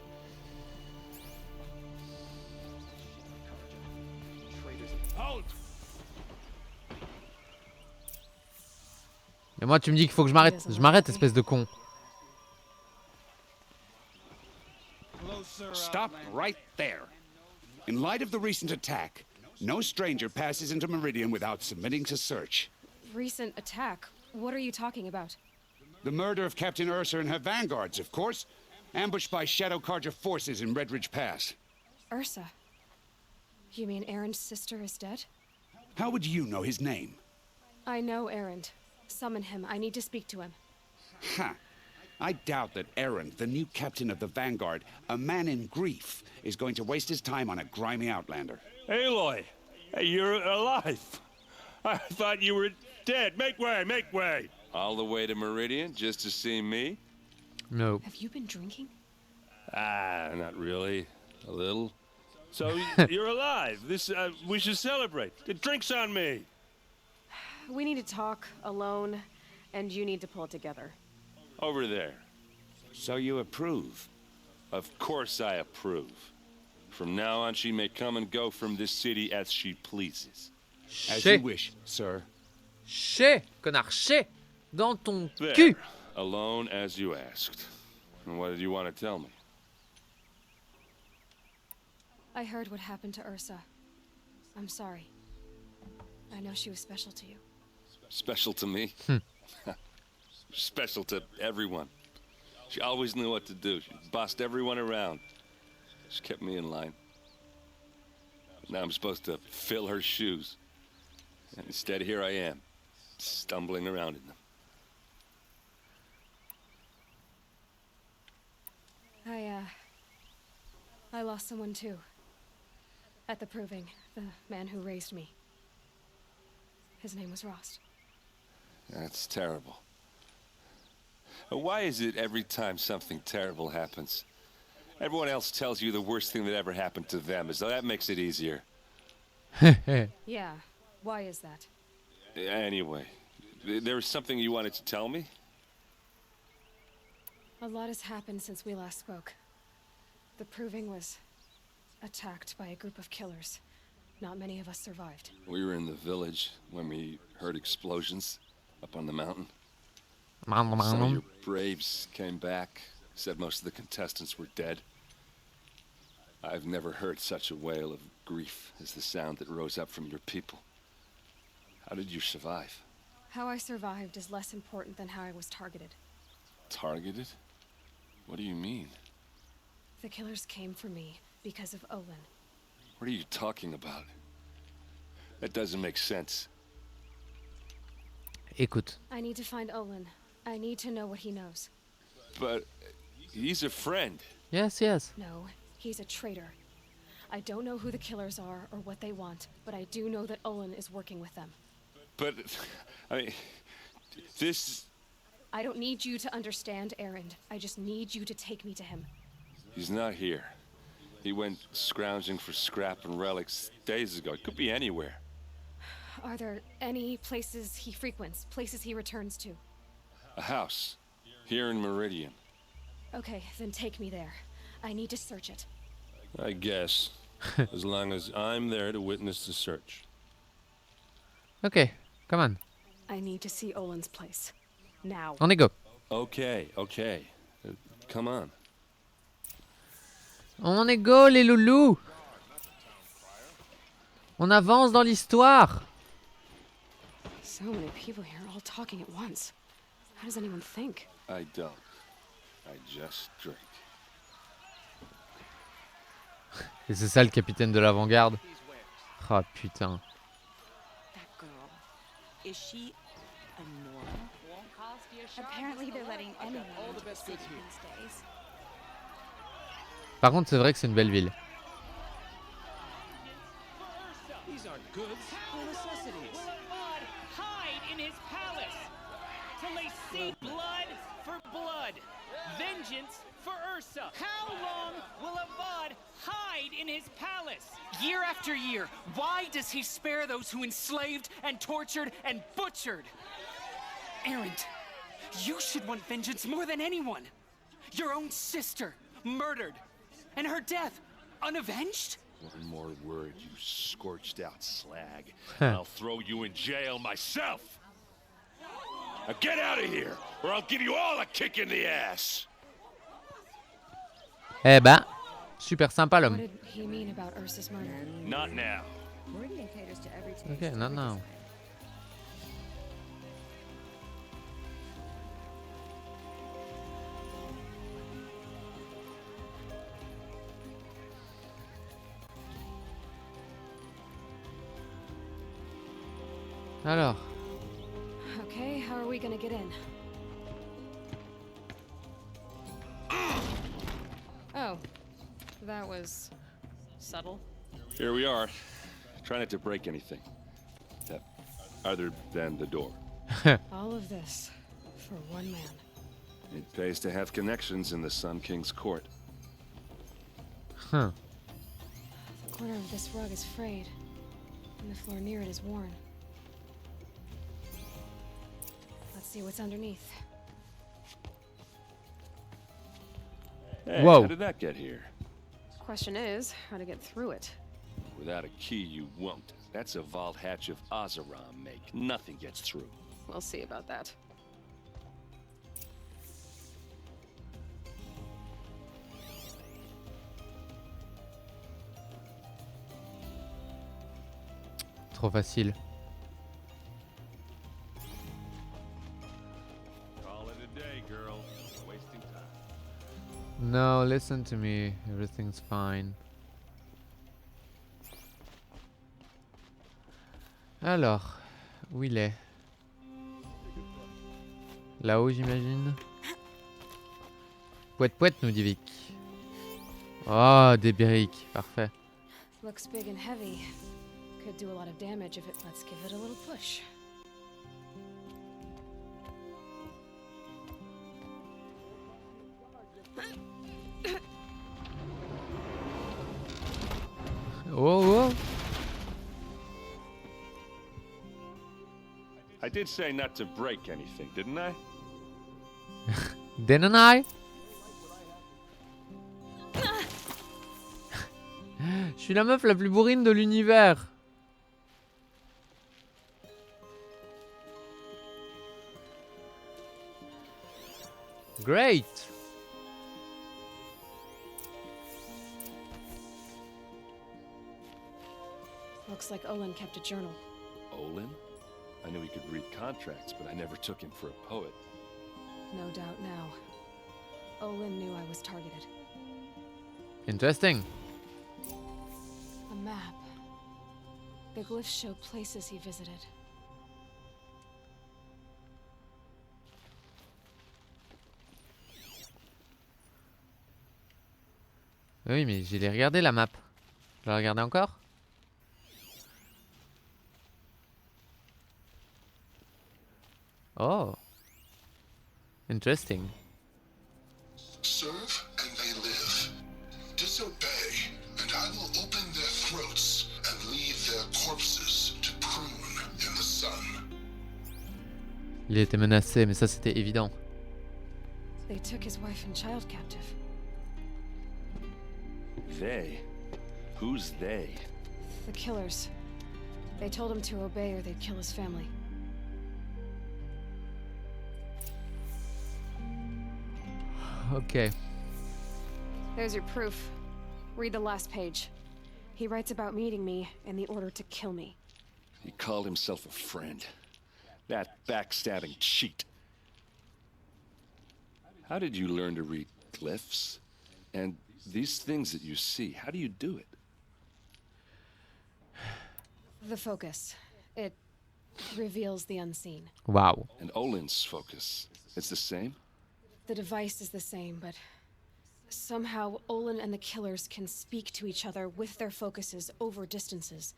Et moi tu me dis qu'il faut que je m'arrête. Je m'arrête, espèce de con. Stop right there. In light of the recent attack, no stranger passes into Meridian without submitting to search. Recent attack? What are you talking about? The murder of Captain Ursa and her vanguards, of course. Ambushed by Shadow Carja forces in Red Ridge Pass. Ursa? You mean Erend's sister is dead? How would you know his name? I know Erend. Summon him. I need to speak to him. Ha! I doubt that Erend, the new captain of the Vanguard, a man in grief, is going to waste his time on a grimy outlander. Aloy, hey, you're alive. I thought you were dead. Make way, make way. All the way to Meridian just to see me? No. Have you been drinking? Ah, not really. A little. So you're alive. We should celebrate. The drink's on me. We need to talk alone, and you need to pull it together. Over there. So you approve? Of course I approve. From now on, she may come and go from this city as she pleases. As you wish, sir. Chais, connard, chais dans ton There. cul. Alone as you asked. And what did you want to tell me? I heard what happened to Ursa. I'm sorry. I know she was special to you. Special to me? Special to everyone. She always knew what to do. She bossed everyone around. She kept me in line. Now I'm supposed to fill her shoes. And instead, here I am, stumbling around in them. I lost someone too. At the Proving, the man who raised me. His name was Rost. That's terrible. Why is it every time something terrible happens, everyone else tells you the worst thing that ever happened to them, as though that makes it easier? Yeah, why is that? Anyway, there was something you wanted to tell me? A lot has happened since we last spoke. The Proving was attacked by a group of killers. Not many of us survived. We were in the village when we heard explosions up on the mountain. Some Some of your braves came back, said most of the contestants were dead. I've never heard such a wail of grief as the sound that rose up from your people. How did you survive? How I survived is less important than how I was targeted. Targeted? What do you mean? The killers came for me because of Olin. What are you talking about? That doesn't make sense. Écoute. I need to find Olin. I need to know what he knows. But he's a friend. Yes, yes. No, he's a traitor. I don't know who the killers are or what they want, but I do know that Olin is working with them. But, I mean, this... I don't need you to understand, Erend. I just need you to take me to him. He's not here. He went scrounging for scrap and relics days ago. It could be anywhere. Are there any places he frequents, places he returns to? A house. Here in Meridian. Okay, then take me there. I need to search it. I guess. As long as I'm there to witness the search. Okay, come on. I need to see Olin's place. Now. On y go. Okay, okay. Come on. On y go, les loulous. On avance dans l'histoire. So many people here, all talking at once. How does anyone think? I don't. I just drink. Et c'est ça le capitaine de l'avant-garde. Oh putain. That girl. Is she a normal? Apparently they're letting anyone into the city these days. Par contre, c'est vrai que c'est une belle ville. These aren't goods, they're necessities. Will Avad hide in his palace till they see blood for blood, vengeance for Ursa? How long will Avad hide in his palace? Year after year, why does he spare those who enslaved and tortured and butchered? Erend, you should want vengeance more than anyone. Your own sister, murdered, and her death, unavenged? One more word, you scorched out slag. and I'll throw you in jail myself. Now get out of here, or I'll give you all a kick in the ass. Eh ben, super sympa What l'homme. did he mean about Ursa's murder? Not now. Meridian caters to every taste. Ok, non, non. Alors, Okay, how are we gonna get in? That was subtle. Here we are. Try not to break anything. Other than the door. All of this for one man. It pays to have connections in the Sun King's court. Huh. The corner of this rug is frayed, and the floor near it is worn. Let's see what's underneath. Hey, Whoa. How did that get here? Question is, how to get through it. Without a key, you won't. That's a vault hatch of Oseram make. Nothing gets through. We'll see about that. Trop facile. Call it a day, girl. Wasting time. No, listen to me. Everything's fine. Alors, où il est? Là-haut, j'imagine. Pouette pouette, nous dit Vic. Oh, des briques. Parfait. Looks big and heavy. Could do a lot of damage if it lets give it a little push. Oh, oh. I did say not to break anything, didn't I? Didn't I? Je suis la meuf la plus bourrine de l'univers. Great. Looks like Olin kept a journal. Olin? I knew he could read contracts, but I never took him for a poet. No doubt now. Olin knew I was targeted. Interesting. A map. The glyphs show places he visited. Oui, mais j'ai regardé la map. Je la regardais encore? Oh. Interesting. Serve and they live. Disobey, and I will open their throats and leave their corpses to prune in the sun. Il était menacé, mais ça c'était évident. They took his wife and child captive. They? Who's they? The killers. They told him to obey or they'd kill his family. Okay. There's your proof. Read the last page. He writes about meeting me and the order to kill me. He called himself a friend. That backstabbing cheat. How did you learn to read glyphs? And these things that you see, how do you do it? The focus. It reveals the unseen. Wow. And Olin's focus, it's the same? The device is the same, but somehow Olin and the killers can speak to each other with their focuses over distances,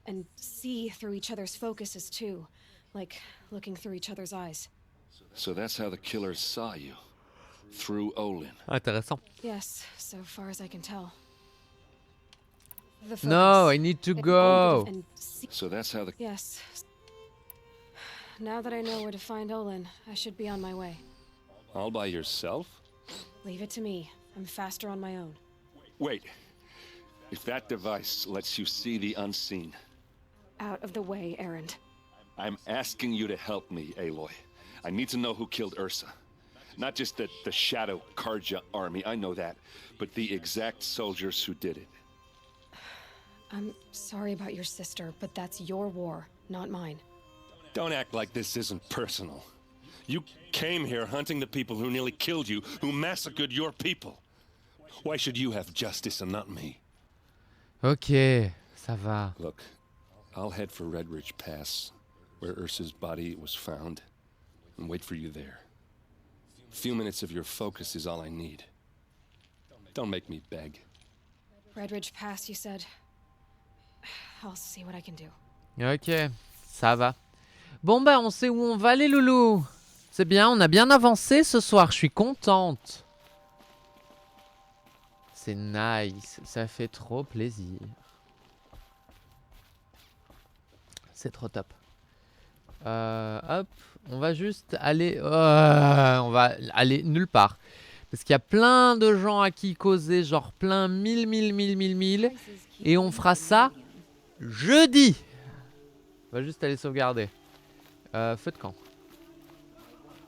and see through each other's focuses too, like looking through each other's eyes. So that's how the killers saw you. Through Olin. Intéressant. Yes, so far as I can tell. No, I need to go. So that's how the... Yes. Now that I know where to find Olin, I should be on my way. All by yourself? Leave it to me. I'm faster on my own. Wait. If that device lets you see the unseen... Out of the way, Erend. I'm asking you to help me, Aloy. I need to know who killed Ursa. Not just the Shadow Karja army, I know that, but the exact soldiers who did it. I'm sorry about your sister, but that's your war, not mine. Don't act like this isn't personal. You came here hunting the people who nearly killed you, who massacred your people. Why should you have justice and not me? Ok, ça va. Look, I'll head for Red Ridge Pass, where Ursa's body was found, and wait for you there. A few minutes of your focus is all I need. Don't make me beg. Red Ridge Pass, you said. I'll see what I can do. Ok, ça va. Bon bah on sait où on va les loulous. C'est bien, on a bien avancé ce soir, je suis contente. C'est nice, ça fait trop plaisir. C'est trop top. Hop, on va juste aller... on va aller nulle part. Parce qu'il y a plein de gens à qui causer, genre plein 1000. Et on fera ça jeudi. On va juste aller sauvegarder. Feu de camp.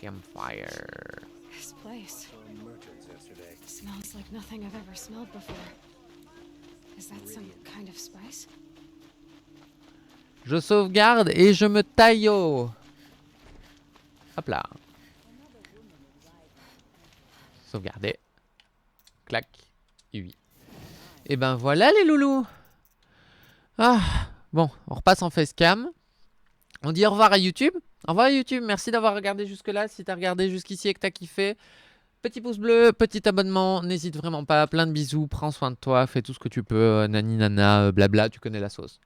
Campfire. This place smells like nothing I've ever smelled before. Is that some kind of spice? Je sauvegarde et je me taille. Hop là. Sauvegarder. Clac. Oui. Et ben voilà les loulous. Ah. Bon, on repasse en facecam. On dit au revoir à YouTube. Au revoir à YouTube. Merci d'avoir regardé jusque-là. Si t'as regardé jusqu'ici et que t'as kiffé, petit pouce bleu, petit abonnement. N'hésite vraiment pas. Plein de bisous. Prends soin de toi. Fais tout ce que tu peux. Nani nana, blabla. Tu connais la sauce.